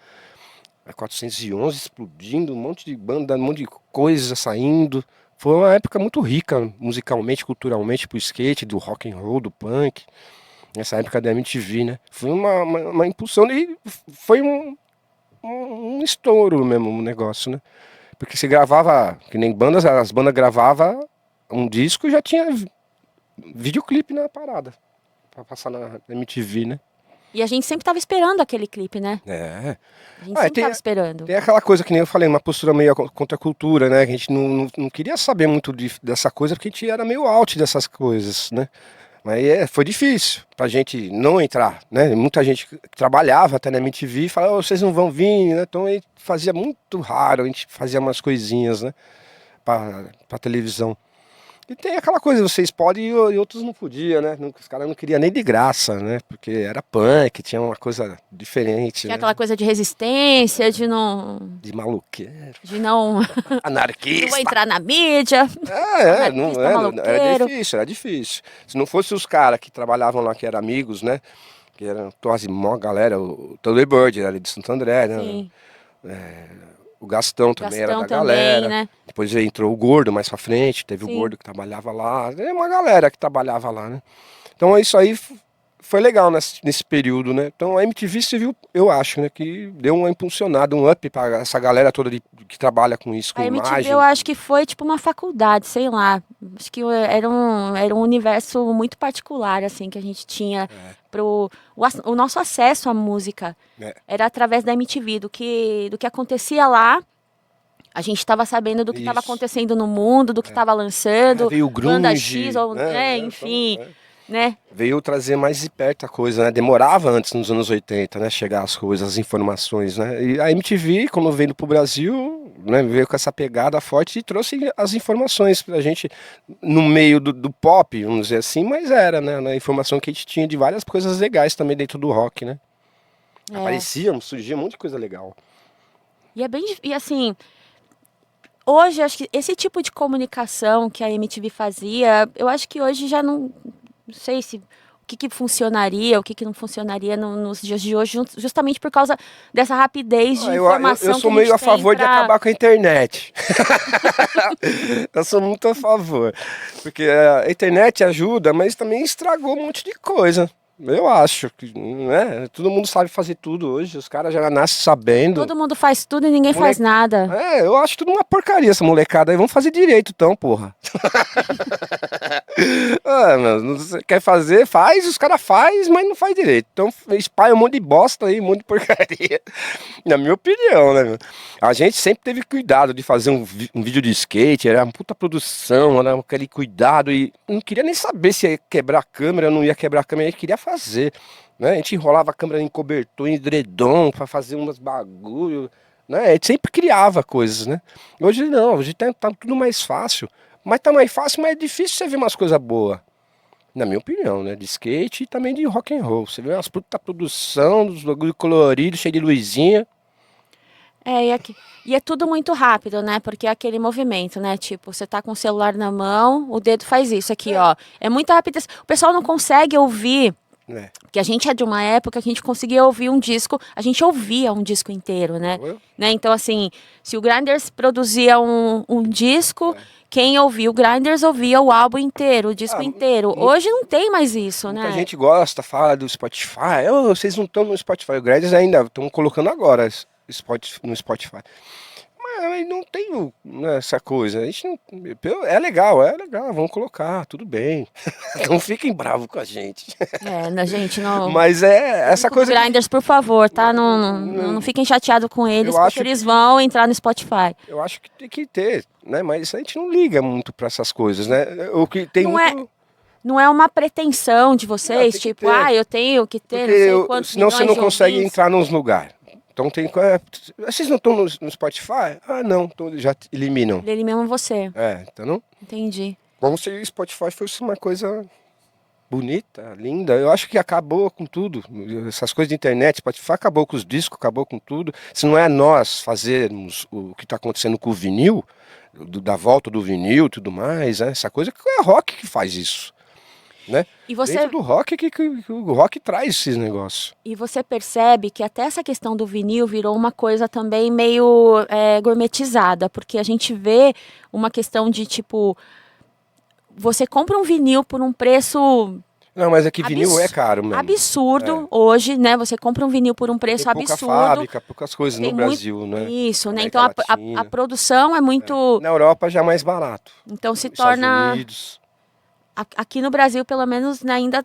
A 411 explodindo, um monte de banda, um monte de coisa saindo. Foi uma época muito rica musicalmente, culturalmente pro skate, do rock and roll, do punk. nessa época da MTV, né? Foi uma impulsão e foi um estouro mesmo o negócio, né? Porque você gravava, que nem bandas, as bandas gravavam um disco e já tinha videoclipe na parada, pra passar na MTV, né? E a gente sempre tava esperando aquele clipe, né? É. A gente sempre tava esperando. Tem aquela coisa que nem eu falei, uma postura meio contra a cultura, né? Que a gente não queria saber muito dessa coisa porque a gente era meio out dessas coisas, né? Mas foi difícil pra gente não entrar, né? Muita gente que trabalhava até na MTV falava, "Oh, vocês não vão vir", né? Então a gente fazia muito raro, a gente fazia umas coisinhas, né? Pra televisão. E tem aquela coisa, vocês podem e outros não podiam, né? Os caras não queriam nem de graça, né? Porque era punk, tinha uma coisa diferente, Tinha né? aquela coisa de resistência, de não. De maluqueiro. De não. Não vou Anarquista. entrar na mídia. Era difícil. Se não fosse os caras que trabalhavam lá, que eram amigos, né? Que eram quase mó galera, o Thunderbird era ali de Santo André, né? Sim. O Gastão também era da também, galera. né? Depois entrou o Gordo mais pra frente, teve Sim. o Gordo que trabalhava lá. É uma galera que trabalhava lá, né? Então isso aí foi legal nesse período, né? Então a MTV Civil, eu acho, né? Que deu uma impulsionada, um up pra essa galera toda que trabalha com isso, com A MTV imagem. eu acho que foi tipo uma faculdade, sei lá. Acho que era um universo muito particular, assim, que a gente tinha o nosso acesso à música. Era através da MTV, do que acontecia lá. A gente estava sabendo do que estava acontecendo no mundo, do que estava lançando. Veio o grunge, banda X, enfim, né? Veio trazer mais de perto a coisa, né? Demorava antes, nos anos 80, né? Chegar as coisas, as informações, né? E a MTV, quando veio pro Brasil, né? Veio com essa pegada forte e trouxe as informações pra gente no meio do pop, vamos dizer assim, mas era, né? A informação que a gente tinha de várias coisas legais também dentro do rock, né? Surgia um monte de coisa legal. E assim, hoje, acho que esse tipo de comunicação que a MTV fazia, eu acho que hoje já não sei se o que funcionaria, o que não funcionaria nos dias de hoje, justamente por causa dessa rapidez de informação. Eu sou meio a favor de acabar com a internet. Eu sou muito a favor. Porque a internet ajuda, mas também estragou um monte de coisa. Eu acho que, né? Todo mundo sabe fazer tudo hoje, os caras já nascem sabendo. Todo mundo faz tudo e ninguém faz nada. Eu acho tudo uma porcaria essa molecada aí. Vamos fazer direito então, porra. Mano, você quer fazer, faz, os caras fazem, mas não faz direito. Então espalha um monte de bosta aí, um monte de porcaria. Na minha opinião, né, meu? A gente sempre teve cuidado de fazer um vídeo de skate, era uma puta produção, era aquele cuidado e não queria nem saber se ia quebrar a câmera, não ia quebrar a câmera, a gente queria fazer, né? A gente enrolava a câmera em cobertor, em edredom, pra fazer umas bagulho, né? A gente sempre criava coisas, né? Hoje não, hoje tá tudo mais fácil, mas tá mais fácil, mas é difícil você ver umas coisas boas. Na minha opinião, né? De skate e também de rock and roll. Você vê umas puta produção, dos bagulho colorido, cheio de luzinha. E é tudo muito rápido, né? Porque é aquele movimento, né? Tipo, você tá com o celular na mão, o dedo faz isso aqui, ó. É muito rápido. O pessoal não consegue ouvir. Porque a gente é de uma época que a gente conseguia ouvir um disco, a gente ouvia um disco inteiro, né? Então, assim, se o Grinders produzia um disco, quem ouvia o Grinders ouvia o álbum inteiro, o disco inteiro. Hoje não tem mais isso, né? A gente gosta, fala do Spotify. Vocês não estão no Spotify. O Grinders ainda estão colocando agora no Spotify. Mas não tem essa coisa. A gente não, é legal, vamos colocar, tudo bem. Não fiquem bravos com a gente. Gente, não. Mas essa coisa. Grinders, por favor, tá? Não fiquem chateados com eles, porque eles vão entrar no Spotify. Eu acho que tem que ter, né? Mas a gente não liga muito para essas coisas, né? O que tem Não é uma pretensão de vocês, tipo, eu tenho que ter, porque não sei quantos senão você não consegue ouvintes. entrar nos lugares. Então tem. Vocês não estão no Spotify? Não, então já eliminam. Eliminam você. Então não. Entendi. Como se o Spotify fosse uma coisa bonita, linda. Eu acho que acabou com tudo. Essas coisas de internet, Spotify acabou com os discos, acabou com tudo. Se não é nós fazermos o que está acontecendo com o vinil, da volta do vinil e tudo mais, né? Essa coisa que é rock que faz isso. Né? E você... Dentro do rock que o rock traz esses negócios. E você percebe que até essa questão do vinil virou uma coisa também meio gourmetizada, porque a gente vê uma questão de tipo, você compra um vinil por um preço Não, mas é que vinil é caro mesmo. Absurdo hoje, né? Você compra um vinil por um preço Tem pouca absurdo. fábrica, poucas coisas Tem no Brasil, né? Isso, né? América Então a Latina. produção é muito. Na Europa já é mais barato. Então se Nos Estados torna. Unidos. Aqui no Brasil, pelo menos, né, ainda.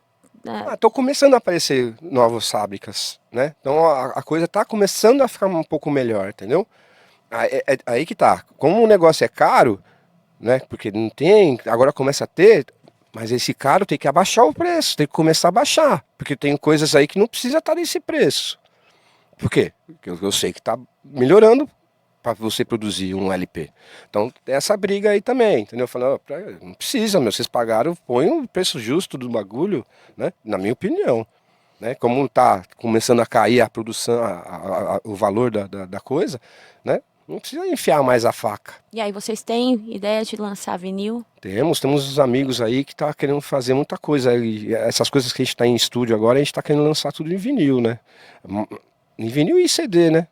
Estão começando a aparecer novas fábricas, né? Então a coisa está começando a ficar um pouco melhor, entendeu? Aí que tá. Como o negócio é caro, né? Porque não tem, agora começa a ter, mas esse caro tem que abaixar o preço, tem que começar a baixar, porque tem coisas aí que não precisa estar nesse preço. Por quê? Porque eu sei que está melhorando para você produzir um LP. Então tem essa briga aí também, entendeu? Falando, não precisa, meu, vocês pagaram, põe o preço justo do bagulho, né? Na minha opinião. Né? Como está começando a cair a produção, o valor da coisa, né? Não precisa enfiar mais a faca. E aí, vocês têm ideia de lançar vinil? Temos uns amigos aí que tá querendo fazer muita coisa. E essas coisas que a gente está em estúdio agora, a gente está querendo lançar tudo em vinil, né? Em vinil e CD, né?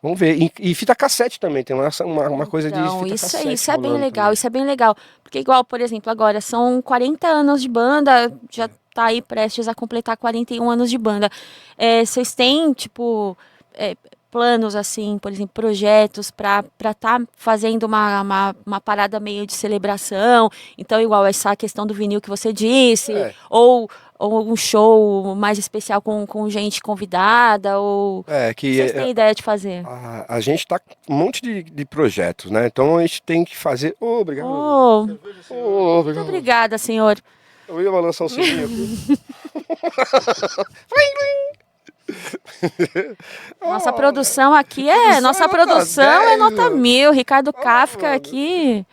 Vamos ver. E fita cassete também, tem uma coisa de Então, fita isso, cassete. isso é bem rolando legal, também. isso é bem legal. Porque igual, por exemplo, agora são 40 anos de banda, já tá aí prestes a completar 41 anos de banda. Vocês têm, tipo, planos, assim, por exemplo, projetos para tá fazendo uma parada meio de celebração? Então, igual essa questão do vinil que você disse, É. ou um show mais especial com gente convidada, ou... É, O que que vocês têm ideia de fazer? a gente tá com um monte de projetos, né? Então a gente tem que fazer. Ô, obrigado. Oh, Ô, muito obrigado. obrigada, senhor. Eu ia balançar um sininho aqui. Nossa produção aqui é. Nossa nota produção é 10, nota mano. 1000. Ricardo Kafka mano. aqui.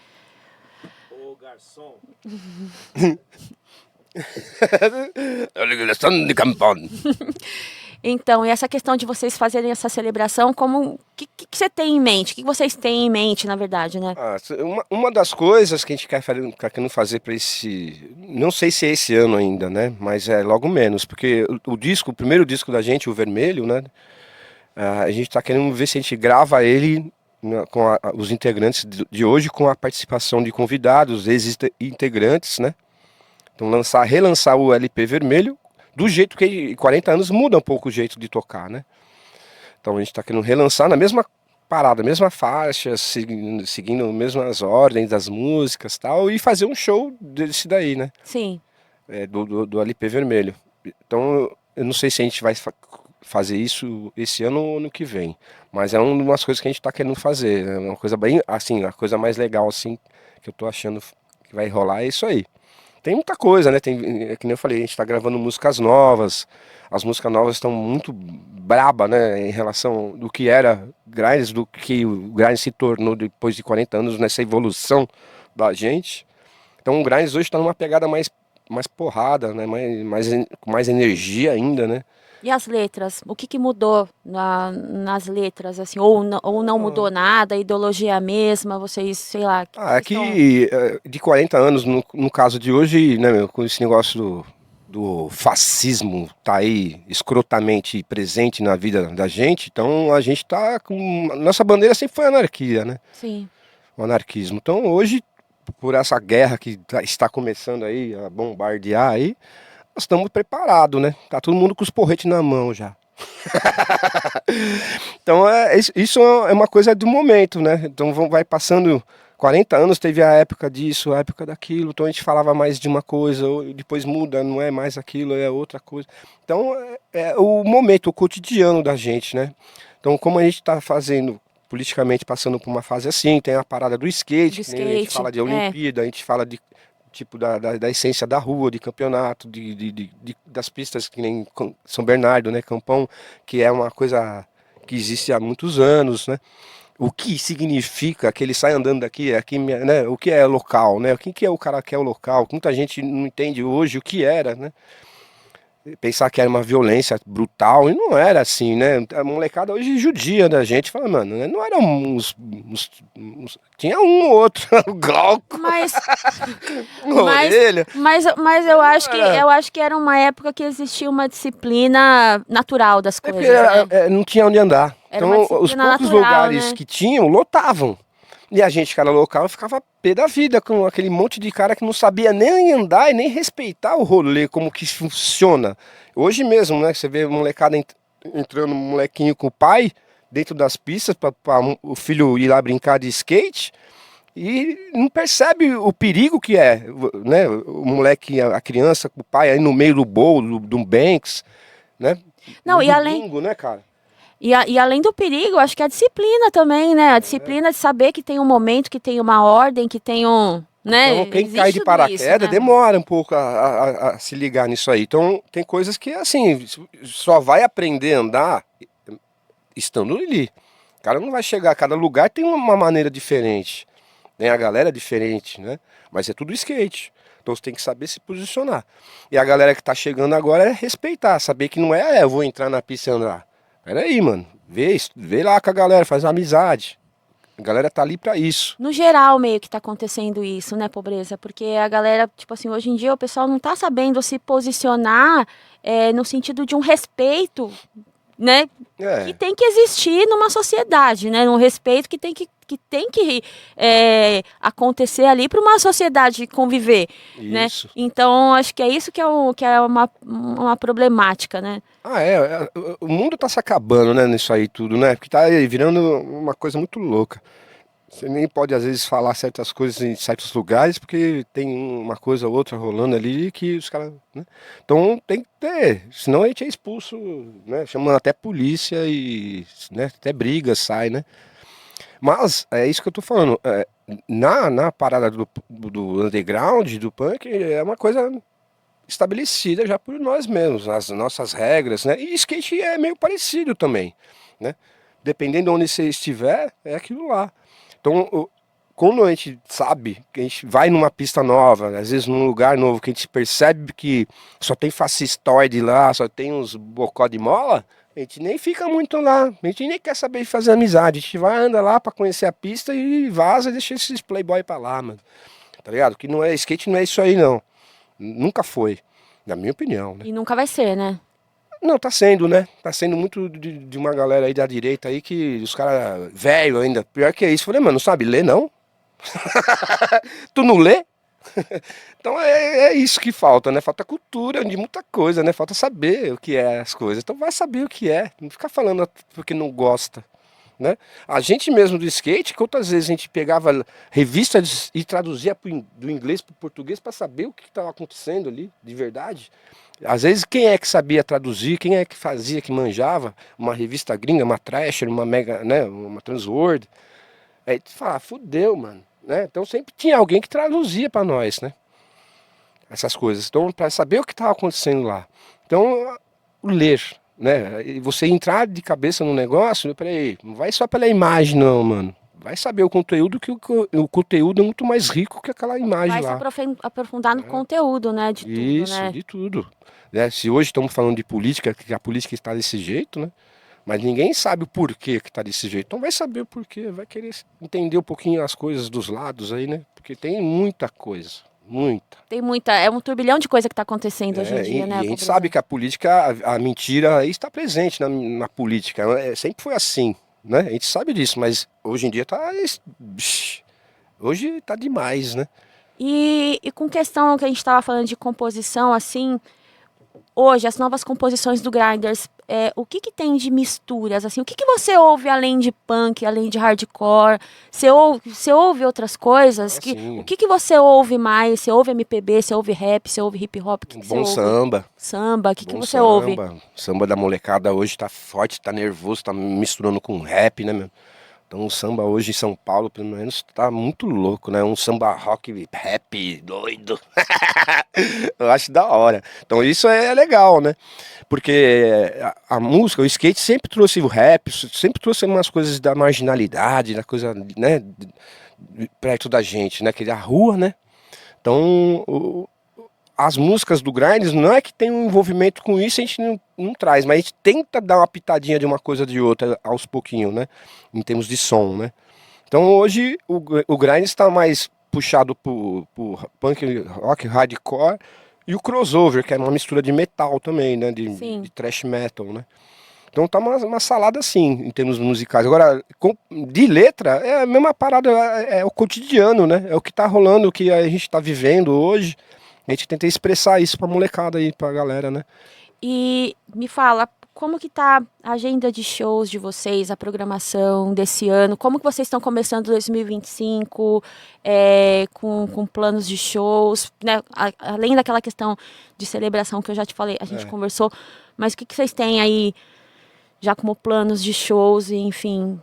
Ô, garçom. Ligação de campão. Então, e essa questão de vocês fazerem essa celebração, como. O que você tem em mente? O que vocês têm em mente, na verdade, né? Uma das coisas que a gente tá querendo fazer para esse. Não sei se é esse ano ainda, né? Mas é logo menos. Porque o primeiro disco da gente, o Vermelho, né? A gente tá querendo ver se a gente grava ele com os integrantes de hoje, com a participação de convidados, ex-integrantes, né? Então relançar o LP Vermelho, do jeito que 40 anos muda um pouco o jeito de tocar, né? Então a gente está querendo relançar na mesma parada, mesma faixa, seguindo as mesmas ordens das músicas e tal, e fazer um show desse daí, né? Sim. Do LP Vermelho. Então eu não sei se a gente vai fazer isso esse ano ou ano que vem, mas é uma das coisas que a gente está querendo fazer, é uma coisa bem, assim, a coisa mais legal, assim, que eu tô achando que vai rolar é isso aí. Tem muita coisa, né? Que nem eu falei, a gente está gravando músicas novas. As músicas novas estão muito braba, né? Em relação do que era Grinders, do que o Grinders se tornou depois de 40 anos nessa evolução da gente. Então o Grinders hoje está numa pegada mais porrada, né? Com mais energia ainda, né? E as letras? O que mudou nas letras, assim? Ou não mudou nada? A ideologia é a mesma? Vocês, sei lá. É que de 40 anos, no caso de hoje, né, meu, com esse negócio do fascismo tá aí escrotamente presente na vida da gente, então a gente tá com. Nossa bandeira sempre foi a anarquia, né? Sim. O anarquismo. Então hoje, por essa guerra que está começando aí a bombardear aí, nós estamos preparados, né? Tá todo mundo com os porretes na mão já. Então isso é uma coisa do momento, né? Então vai passando 40 anos, teve a época disso, a época daquilo, então a gente falava mais de uma coisa, depois muda, não é mais aquilo, é outra coisa. Então é o momento, o cotidiano da gente, né? Então como a gente está fazendo politicamente, passando por uma fase assim, tem a parada do skate, que nem a gente fala de Olimpíada, a gente fala de tipo da essência da rua, de campeonato, das pistas que nem São Bernardo, né, Campão, que é uma coisa que existe há muitos anos, né? O que significa que ele sai andando daqui, aqui, né? O que é local, né? Quem que é o cara que é o local? Muita gente não entende hoje o que era, né? Pensar que era uma violência brutal, e não era assim, né? A molecada hoje judia da gente, fala, mano, né? Não eram tinha um ou outro, o Glauco, Mas orelha. mas eu acho que era uma época que existia uma disciplina natural das coisas, né? Não tinha onde andar. Era uma Então, os disciplina poucos natural, lugares né? que tinham, lotavam. E a gente, cara local, ficava pé da vida com aquele monte de cara que não sabia nem andar e nem respeitar o rolê, como que funciona. Hoje mesmo, né? Você vê molecada entrando, um molequinho com o pai dentro das pistas para o filho ir lá brincar de skate e não percebe o perigo que é, né? O moleque, a criança com o pai aí no meio do bowl, do Banks, né? Não, No e além, domingo, né, cara? e além do perigo, acho que a disciplina também, né? A disciplina de saber que tem um momento, que tem uma ordem, que tem um, né? Então, quem Existe cai de tudo paraquedas isso, né? demora um pouco a se ligar nisso aí. Então, tem coisas que, assim, só vai aprender a andar estando ali. O cara não vai chegar, cada lugar tem uma maneira diferente, né? A galera é diferente, né? Mas é tudo skate. Então você tem que saber se posicionar. E a galera que tá chegando agora é respeitar, saber que não é, eu vou entrar na pista e andar. Peraí, mano, vê lá com a galera, faz uma amizade. A galera tá ali pra isso. No geral, meio que tá acontecendo isso, né, pobreza? Porque a galera, tipo assim, hoje em dia o pessoal não tá sabendo se posicionar no sentido de um respeito, né? Que É, tem que existir numa sociedade, né? Um respeito que tem que acontecer ali para uma sociedade conviver, né? isso. Então, acho que é isso que é uma problemática, né? O mundo tá se acabando, né, nisso aí tudo, né? Porque tá aí virando uma coisa muito louca. Você nem pode, às vezes, falar certas coisas em certos lugares, porque tem uma coisa ou outra rolando ali que os caras, né? Então tem que ter, senão a gente é expulso, né? Chamando até polícia e, né, até briga sai, né? Mas é isso que eu tô falando. Na parada do underground, do punk, é uma coisa estabelecida já por nós mesmos, as nossas regras, né? E skate é meio parecido também, né? Dependendo de onde você estiver, é aquilo lá. Então, quando a gente sabe que a gente vai numa pista nova, às vezes num lugar novo, que a gente percebe que só tem fascistoide lá, só tem uns bocó de mola, a gente nem fica muito lá, a gente nem quer saber de fazer amizade, a gente vai, anda lá pra conhecer a pista e vaza e deixa esses playboy pra lá, mano. Tá ligado? Que não é skate, não é isso aí não. Nunca foi, na minha opinião, né? E nunca vai ser, né? Não, tá sendo, né? Tá sendo muito de uma galera aí da direita aí que os caras velho ainda, pior que isso. Falei, mano, não sabe ler não? Tu não lê? Então é isso que falta, né? Falta cultura de muita coisa, né? Falta saber o que é as coisas. Então vai saber o que é, não ficar falando porque não gosta, né? A gente mesmo do skate, quantas vezes a gente pegava revistas e traduzia do inglês para o português para saber o que estava acontecendo ali, de verdade. Às vezes quem é que sabia traduzir, quem é que fazia, que manjava uma revista gringa, uma Thrasher, uma Mega, né, uma Transworld. Aí tu fala, fudeu, mano, né? Então sempre tinha alguém que traduzia para nós, né? Essas coisas. Então para saber o que estava acontecendo lá. Então o ler, né? E você entrar de cabeça no negócio, peraí, não vai só pela imagem não, mano. Vai saber o conteúdo, que o conteúdo é muito mais rico que aquela imagem Vai se lá. aprofundar no conteúdo, né? De tudo, Isso, né? de tudo. Né? Se hoje estamos falando de política, que a política está desse jeito, né? Mas ninguém sabe o porquê que está desse jeito. Então vai saber o porquê, vai querer entender um pouquinho as coisas dos lados aí, né? Porque tem muita coisa, muita. Tem muita, é um turbilhão de coisa que está acontecendo hoje em dia, né? E a gente sabe que a política, a mentira aí está presente na política. Sempre foi assim, né? A gente sabe disso, mas hoje em dia tá. Hoje tá demais, né? E com questão que a gente estava falando de composição, assim, hoje, as novas composições do Grinders, o que tem de misturas, assim? O que você ouve além de punk, além de hardcore? Você ouve outras coisas? Sim. O que você ouve mais? Você ouve MPB, você ouve rap, você ouve hip hop? O que você Bom ouve? samba. Samba, o que Bom você ouve? samba. Samba da molecada hoje tá forte, tá nervoso, tá misturando com rap, né, meu? Então o samba hoje em São Paulo, pelo menos, tá muito louco, né? Um samba rock rap doido. Eu acho da hora. Então isso é legal, né? Porque a música, o skate sempre trouxe o rap, sempre trouxe umas coisas da marginalidade, da coisa, né, perto da gente, né? Que é a rua, né? Então, as músicas do Grinds não é que tem um envolvimento com isso, a gente não traz, mas a gente tenta dar uma pitadinha de uma coisa de outra aos pouquinhos, né? Em termos de som, né? Então hoje o Grinds está mais puxado por punk, rock, hardcore e o crossover, que é uma mistura de metal também, né? De Sim. thrash metal, né? Então tá uma salada assim, em termos musicais. Agora, de letra, é a mesma parada, é o cotidiano, né? É o que tá rolando, o que a gente tá vivendo hoje. A gente tenta expressar isso pra molecada aí, pra galera, né? E me fala, como que tá a agenda de shows de vocês, a programação desse ano? Como que vocês estão começando 2025, com planos de shows, né? Além daquela questão de celebração que eu já te falei, a gente conversou, mas o que que vocês têm aí já como planos de shows, e, enfim,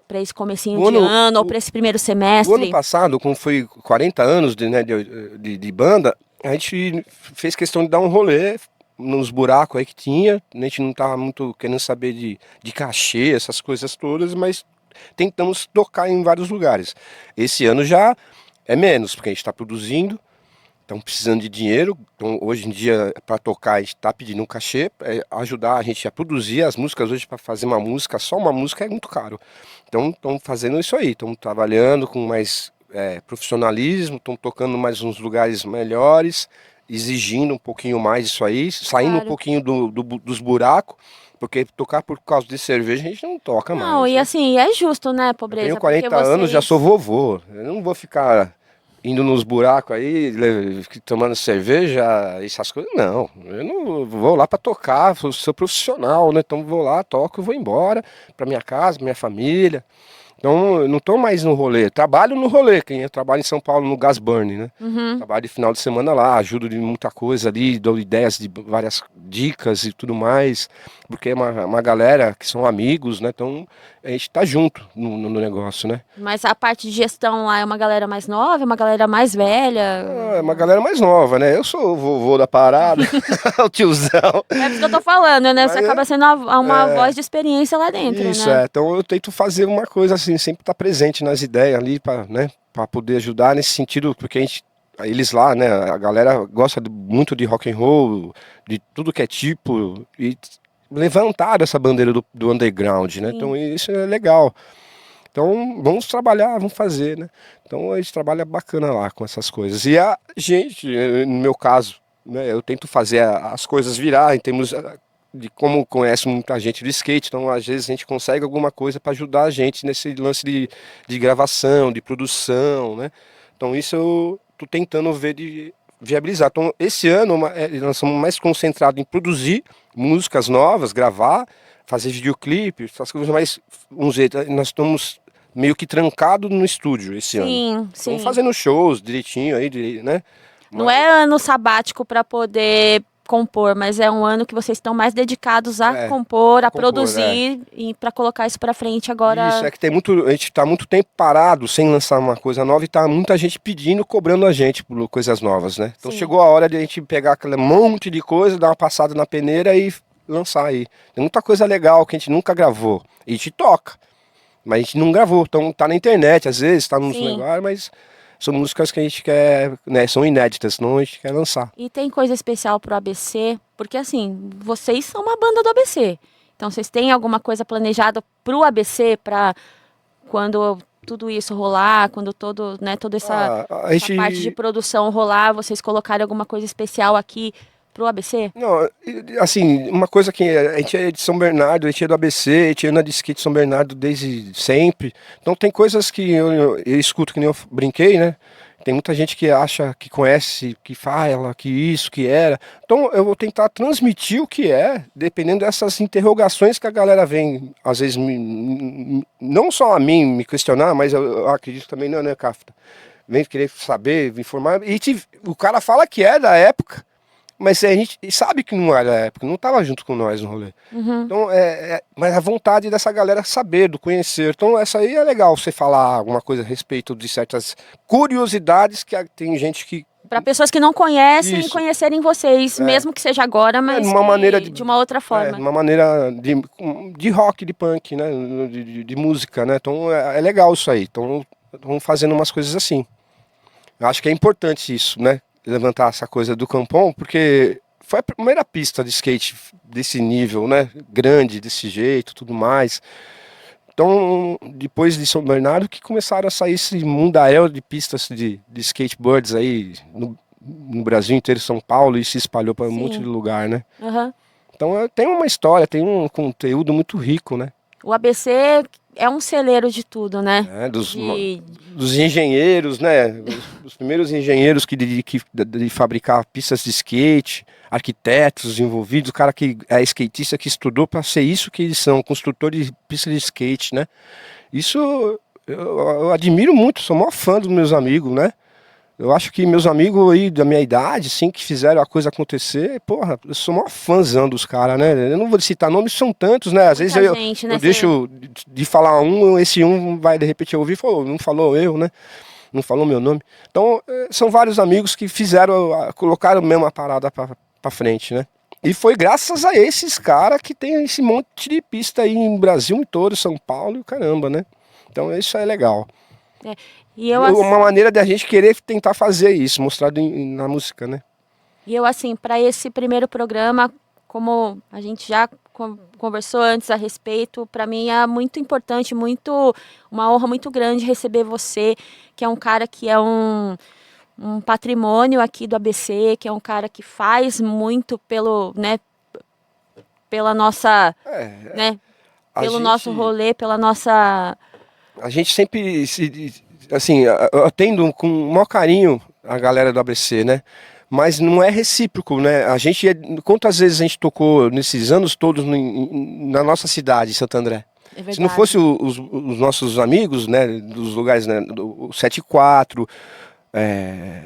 para esse comecinho de ano ou para esse primeiro O ano semestre? passado, como foi 40 anos de banda, a gente fez questão de dar um rolê nos buracos aí que tinha. A gente não tava muito querendo saber de cachê, essas coisas todas, mas tentamos tocar em vários lugares. Esse ano já é menos, porque a gente está produzindo, estão precisando de dinheiro. Então, hoje em dia, para tocar, a gente está pedindo um cachê, ajudar a gente a produzir as músicas. Hoje, para fazer uma música, só uma música é muito caro. Então, estão fazendo isso aí, estão trabalhando com mais profissionalismo, estão tocando mais uns lugares melhores, exigindo um pouquinho mais isso aí, saindo um Claro. pouquinho dos buracos, porque tocar por causa de cerveja a gente não toca Não, mais, e né? assim, é justo, né, Eu pobreza? tenho 40 anos, já sou vovô. Eu não vou ficar indo nos buracos aí, tomando cerveja, essas coisas. Não, eu não vou lá para tocar, sou profissional, né? Então vou lá, toco e vou embora para minha casa, minha família. Então eu não estou mais no rolê, trabalho no rolê, quem eu trabalho em São Paulo no Gas Burn, né? Trabalho de final de semana lá, ajudo de muita coisa ali, dou ideias de várias dicas e tudo mais, porque é uma galera que são amigos, né? Então a gente tá junto no negócio, né? Mas a parte de gestão lá é uma galera mais nova, é uma galera mais velha? É uma galera mais nova, né? Eu sou o vovô da parada, o tiozão. É isso que eu tô falando, né? Você Mas acaba sendo uma voz de experiência lá dentro, Isso, né? Então eu tento fazer uma coisa assim, sempre estar presente nas ideias ali, para, né, para poder ajudar nesse sentido, porque eles lá, né, a galera gosta muito de rock and roll, de tudo que é tipo, e levantar essa bandeira do underground, né? Sim. Então isso é legal. Então vamos trabalhar, vamos fazer, né? Então a gente trabalha bacana lá com essas coisas. E a gente, no meu caso, né, eu tento fazer as coisas virar em termos de como conhece muita gente do skate, então às vezes a gente consegue alguma coisa para ajudar a gente nesse lance de gravação, de produção, né? Então isso eu tô tentando ver de viabilizar. Então esse ano nós somos mais concentrados em produzir músicas novas, gravar, fazer videoclipe, essas coisas mais, vamos dizer, nós estamos meio que trancados no estúdio esse ano. Sim, sim. Estamos fazendo shows direitinho aí, né? Não é ano sabático para poder compor, mas é um ano que vocês estão mais dedicados a compor, a produzir e para colocar isso para frente agora. Isso, é que a gente está muito tempo parado sem lançar uma coisa nova e tá muita gente pedindo, cobrando a gente por coisas novas, né? Então Sim. chegou a hora de a gente pegar aquele monte de coisa, dar uma passada na peneira e lançar aí. Tem muita coisa legal que a gente nunca gravou. E a gente toca, mas a gente não gravou. Então tá na internet, às vezes, tá nos Sim. lugares, mas são músicas que a gente quer, né? São inéditas, não a gente quer lançar. E tem coisa especial pro ABC, porque assim, vocês são uma banda do ABC. Então vocês têm alguma coisa planejada pro ABC para quando tudo isso rolar, quando toda essa, essa parte de produção rolar, vocês colocarem alguma coisa especial aqui pro ABC? Não, assim, uma coisa que a gente é de São Bernardo, a gente é do ABC, a gente anda de skate São Bernardo desde sempre. Então tem coisas que eu escuto, que nem eu brinquei, né? Tem muita gente que acha, que conhece, que fala, que isso, que era. Então eu vou tentar transmitir o que é, dependendo dessas interrogações que a galera vem, às vezes, não só a mim me questionar, mas eu acredito também, não, né, Kafta? Vem querer saber, me informar. E o cara fala que é da época, mas a gente sabe que não era da época, não estava junto com nós no rolê. Então, mas a vontade dessa galera saber, do conhecer. Então, essa aí é legal você falar alguma coisa a respeito de certas curiosidades que tem gente que. Para pessoas que não conhecem Isso. conhecerem vocês, mesmo que seja agora, mas de uma outra forma. De uma maneira de rock, de punk, né? De música, né? Então é legal isso aí. Então vamos fazendo umas coisas assim. Eu acho que é importante isso, né? Levantar essa coisa do Campon, porque foi a primeira pista de skate desse nível, né? Grande, desse jeito, tudo mais. Então, depois de São Bernardo, que começaram a sair esse mundaréu de pistas de skateboards aí no Brasil inteiro, São Paulo, e se espalhou para um monte de lugar, né? Uhum. Então tem uma história, tem um conteúdo muito rico, né? O ABC é um celeiro de tudo, né? É, De... dos engenheiros, né? Os primeiros engenheiros de fabricar pistas de skate, arquitetos envolvidos, o cara que é skatista que estudou para ser isso que eles são, construtor de pista de skate, né? Isso eu admiro muito, sou o maior fã dos meus amigos, né? Eu acho que meus amigos aí da minha idade, assim, que fizeram a coisa acontecer, porra, eu sou o maior fãzão dos caras, né? Eu não vou citar nomes, são tantos, né? Às vezes Muita gente, né? eu deixo de falar um, esse um vai de repente ouvir e falou, não falou eu, né? Não falou meu nome. Então, são vários amigos que fizeram, colocaram mesmo a parada pra frente, né? E foi graças a esses caras que tem esse monte de pista aí em Brasil em todo, São Paulo e o caramba, né? Então isso é legal. É. E eu, Uma maneira da gente querer tentar fazer isso, mostrado na música, né? E eu, assim, para esse primeiro programa, como a gente já conversou antes a respeito, para mim é muito importante, uma honra muito grande receber você, que é um cara que é um patrimônio aqui do ABC, que é um cara que faz muito pela nossa, né, pelo nosso rolê, pela nossa... A gente sempre, assim, eu atendo com o maior carinho a galera do ABC, né? Mas não é recíproco, né? Quantas vezes a gente tocou nesses anos todos na nossa cidade, Santo André? Se não fosse os nossos amigos, né, dos lugares, né, o 74,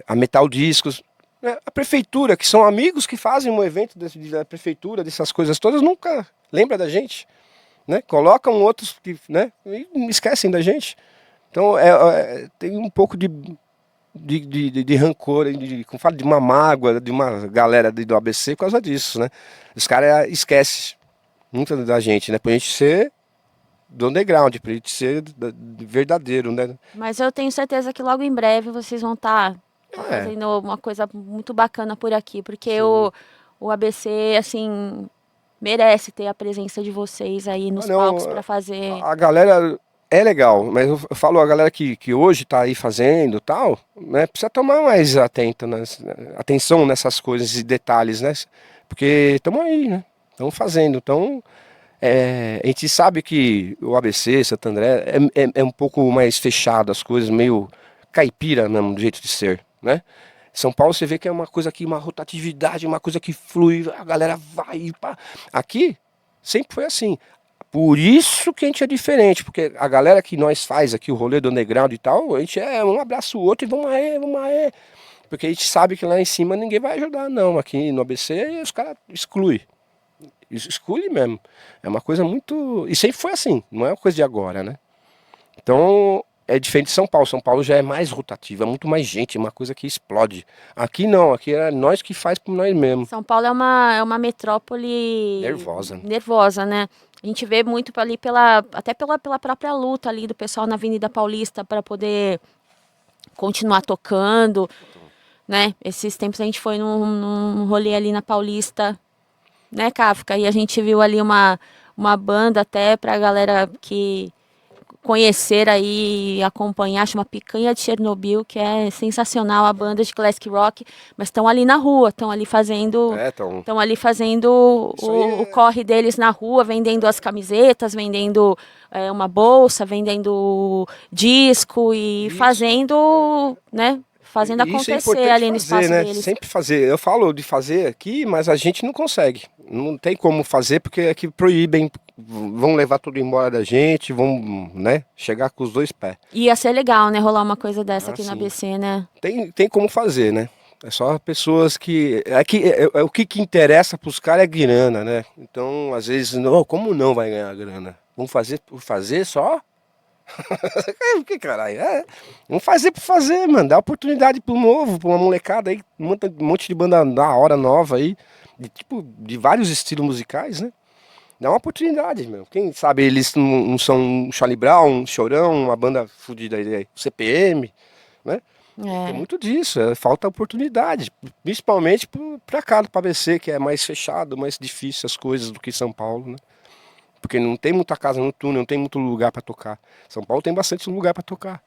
a Metal Discos, né, a prefeitura, que são amigos que fazem um evento da prefeitura, dessas coisas todas, nunca lembra da gente, né? Colocam outros que, né, e esquecem da gente. Então tem um pouco de rancor, como fala, de uma mágoa de uma galera do ABC por causa disso, né? Os caras esquecem muito da gente, né? Pra gente ser do underground, pra gente ser verdadeiro, né? Mas eu tenho certeza que logo em breve vocês vão estar fazendo uma coisa muito bacana por aqui, porque o ABC, assim, merece ter a presença de vocês aí nos palcos para fazer. A galera é legal, mas eu falo a galera que hoje tá aí fazendo tal, né? Precisa tomar mais atenção nessas coisas e detalhes, né? Porque estamos aí, né? Estamos fazendo. Então, a gente sabe que o ABC, Santo André, é um pouco mais fechado, as coisas meio caipira mesmo, do jeito de ser, né? São Paulo você vê que é uma coisa aqui, uma rotatividade, uma coisa que flui, a galera vai. Pá. Aqui sempre foi assim. Por isso que a gente é diferente, porque a galera que nós faz aqui, o rolê do underground e tal, a gente um abraça o outro e vamos aí, vamos aí. Porque a gente sabe que lá em cima ninguém vai ajudar, não. Aqui no ABC os caras excluem. Exclui mesmo. É uma coisa muito. E sempre foi assim, não é uma coisa de agora, né? Então, é diferente de São Paulo. São Paulo já é mais rotativo, é muito mais gente, é uma coisa que explode. Aqui não, aqui é nós que faz por nós mesmos. São Paulo é uma metrópole nervosa, né? A gente vê muito ali até pela própria luta ali do pessoal na Avenida Paulista para poder continuar tocando, né? Esses tempos a gente foi num rolê ali na Paulista, né, Kafka? E a gente viu ali uma banda até pra galera que conhecer aí e acompanhar, chama Picanha de Chernobyl, que é sensacional, a banda de classic rock, mas estão ali na rua, estão ali fazendo, o corre deles na rua, vendendo as camisetas, vendendo uma bolsa, vendendo disco e fazendo, né? Fazendo acontecer ali no espaço deles. Sempre fazer. Eu falo de fazer aqui, mas a gente não consegue. Não tem como fazer porque aqui proíbem, vão levar tudo embora da gente, vão, né, chegar com os dois pés. Ia ser legal, né, rolar uma coisa dessa aqui no ABC, né? Tem como fazer, né? É só pessoas que... o que interessa para os caras é grana, né? Então, às vezes, não, como não vai ganhar grana? Vamos fazer por fazer só? Que caralho, vamos fazer por fazer, mano. Dá oportunidade pro novo, pra uma molecada aí, um monte de banda da hora nova aí, de vários estilos musicais, né? Dá uma oportunidade, meu. Quem sabe eles não são um Charlie Brown, um Chorão, uma banda fodida aí, CPM, né? Tem muito disso, falta oportunidade, principalmente pra cá, pro ABC, que é mais fechado, mais difícil as coisas do que São Paulo, né? Porque não tem muita casa no túnel, não tem muito lugar para tocar. São Paulo tem bastante lugar para tocar.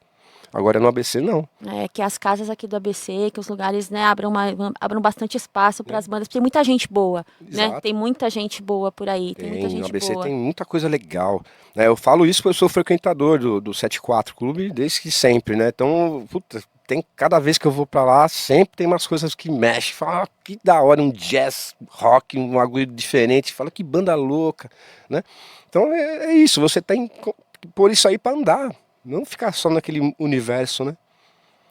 Agora no ABC não. Que as casas aqui do ABC, que os lugares, né, abram bastante espaço para as bandas, porque tem muita gente boa, né? Exato. Tem muita gente boa por aí, tem muita No gente ABC boa. tem muita coisa legal. Né? Eu falo isso porque eu sou frequentador do 74 Clube desde que sempre, né? Então, puta, tem, cada vez que eu vou pra lá, sempre tem umas coisas que mexem. Fala, que da hora, um jazz, rock, um bagulho diferente. Fala, que banda louca, né? Então é isso, você tem que pôr isso aí pra andar. Não ficar só naquele universo, né?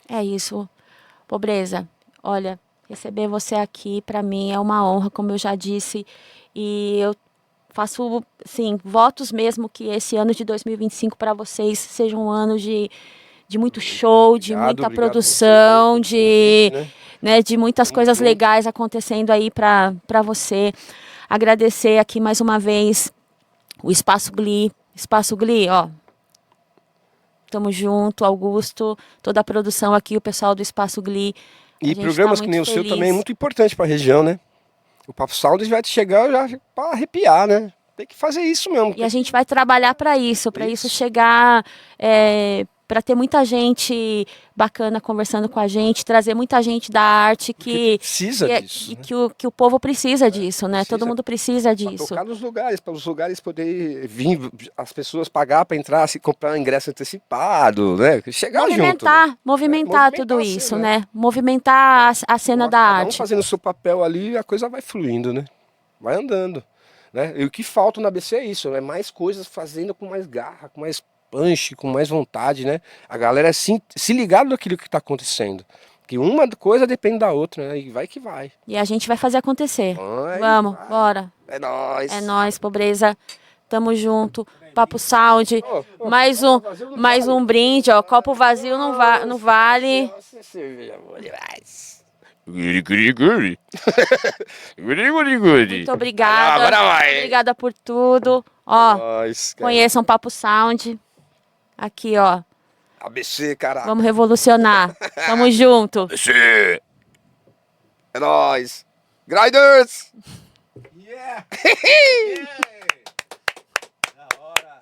É isso. Pobreza, olha, receber você aqui para mim é uma honra, como eu já disse, e eu faço, assim, votos mesmo que esse ano de 2025 para vocês seja um ano de muito show, de muita Obrigado produção, vocês aí pelo convite, né? de muitas Tamo coisas junto. legais acontecendo aí para você. Agradecer aqui mais uma vez o Espaço Glee. Espaço Glee, ó, tamo junto, Augusto, toda a produção aqui, o pessoal do Espaço Glee. A E gente programas tá que nem o muito seu feliz. também é muito importante pra região, né? O Papo Sound vai te chegar já pra arrepiar, né? Tem que fazer isso mesmo. E a gente vai trabalhar para isso Isso. chegar, para ter muita gente bacana conversando com a gente, trazer muita gente da arte Porque precisa disso, né? que o povo precisa disso, né? precisa. Todo mundo precisa Pra disso. tocar nos lugares, para os lugares poderem vir, as pessoas pagar para entrar, se comprar um ingresso antecipado, né? Chegar junto. Né? Movimentar tudo a isso, cena. né? Movimentar a cena da Cada um arte. fazendo o seu papel ali, a coisa vai fluindo, né? Vai andando. Né? E o que falta na ABC é isso, é mais coisas fazendo com mais garra, com mais punch, com mais vontade, né? A galera se ligar naquilo que está acontecendo. Que uma coisa depende da outra, né? E vai que vai. E a gente vai fazer acontecer. Vai, Vamos, vai. bora. É nóis. É nóis, pobreza. Tamo junto. Papo Sound. Ô, Mais um brinde, ó. Copo vazio não vale. Nossa, cerveja boa demais. Muito obrigada. Agora vai. Obrigada por tudo. Ó, Nóis, cara. conheçam Papo Sound. Aqui, ó. ABC, caraca. Vamos revolucionar. Tamo junto. ABC. É nóis. Grinders. Yeah! Da hora!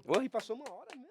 Porra, e passou uma hora, né?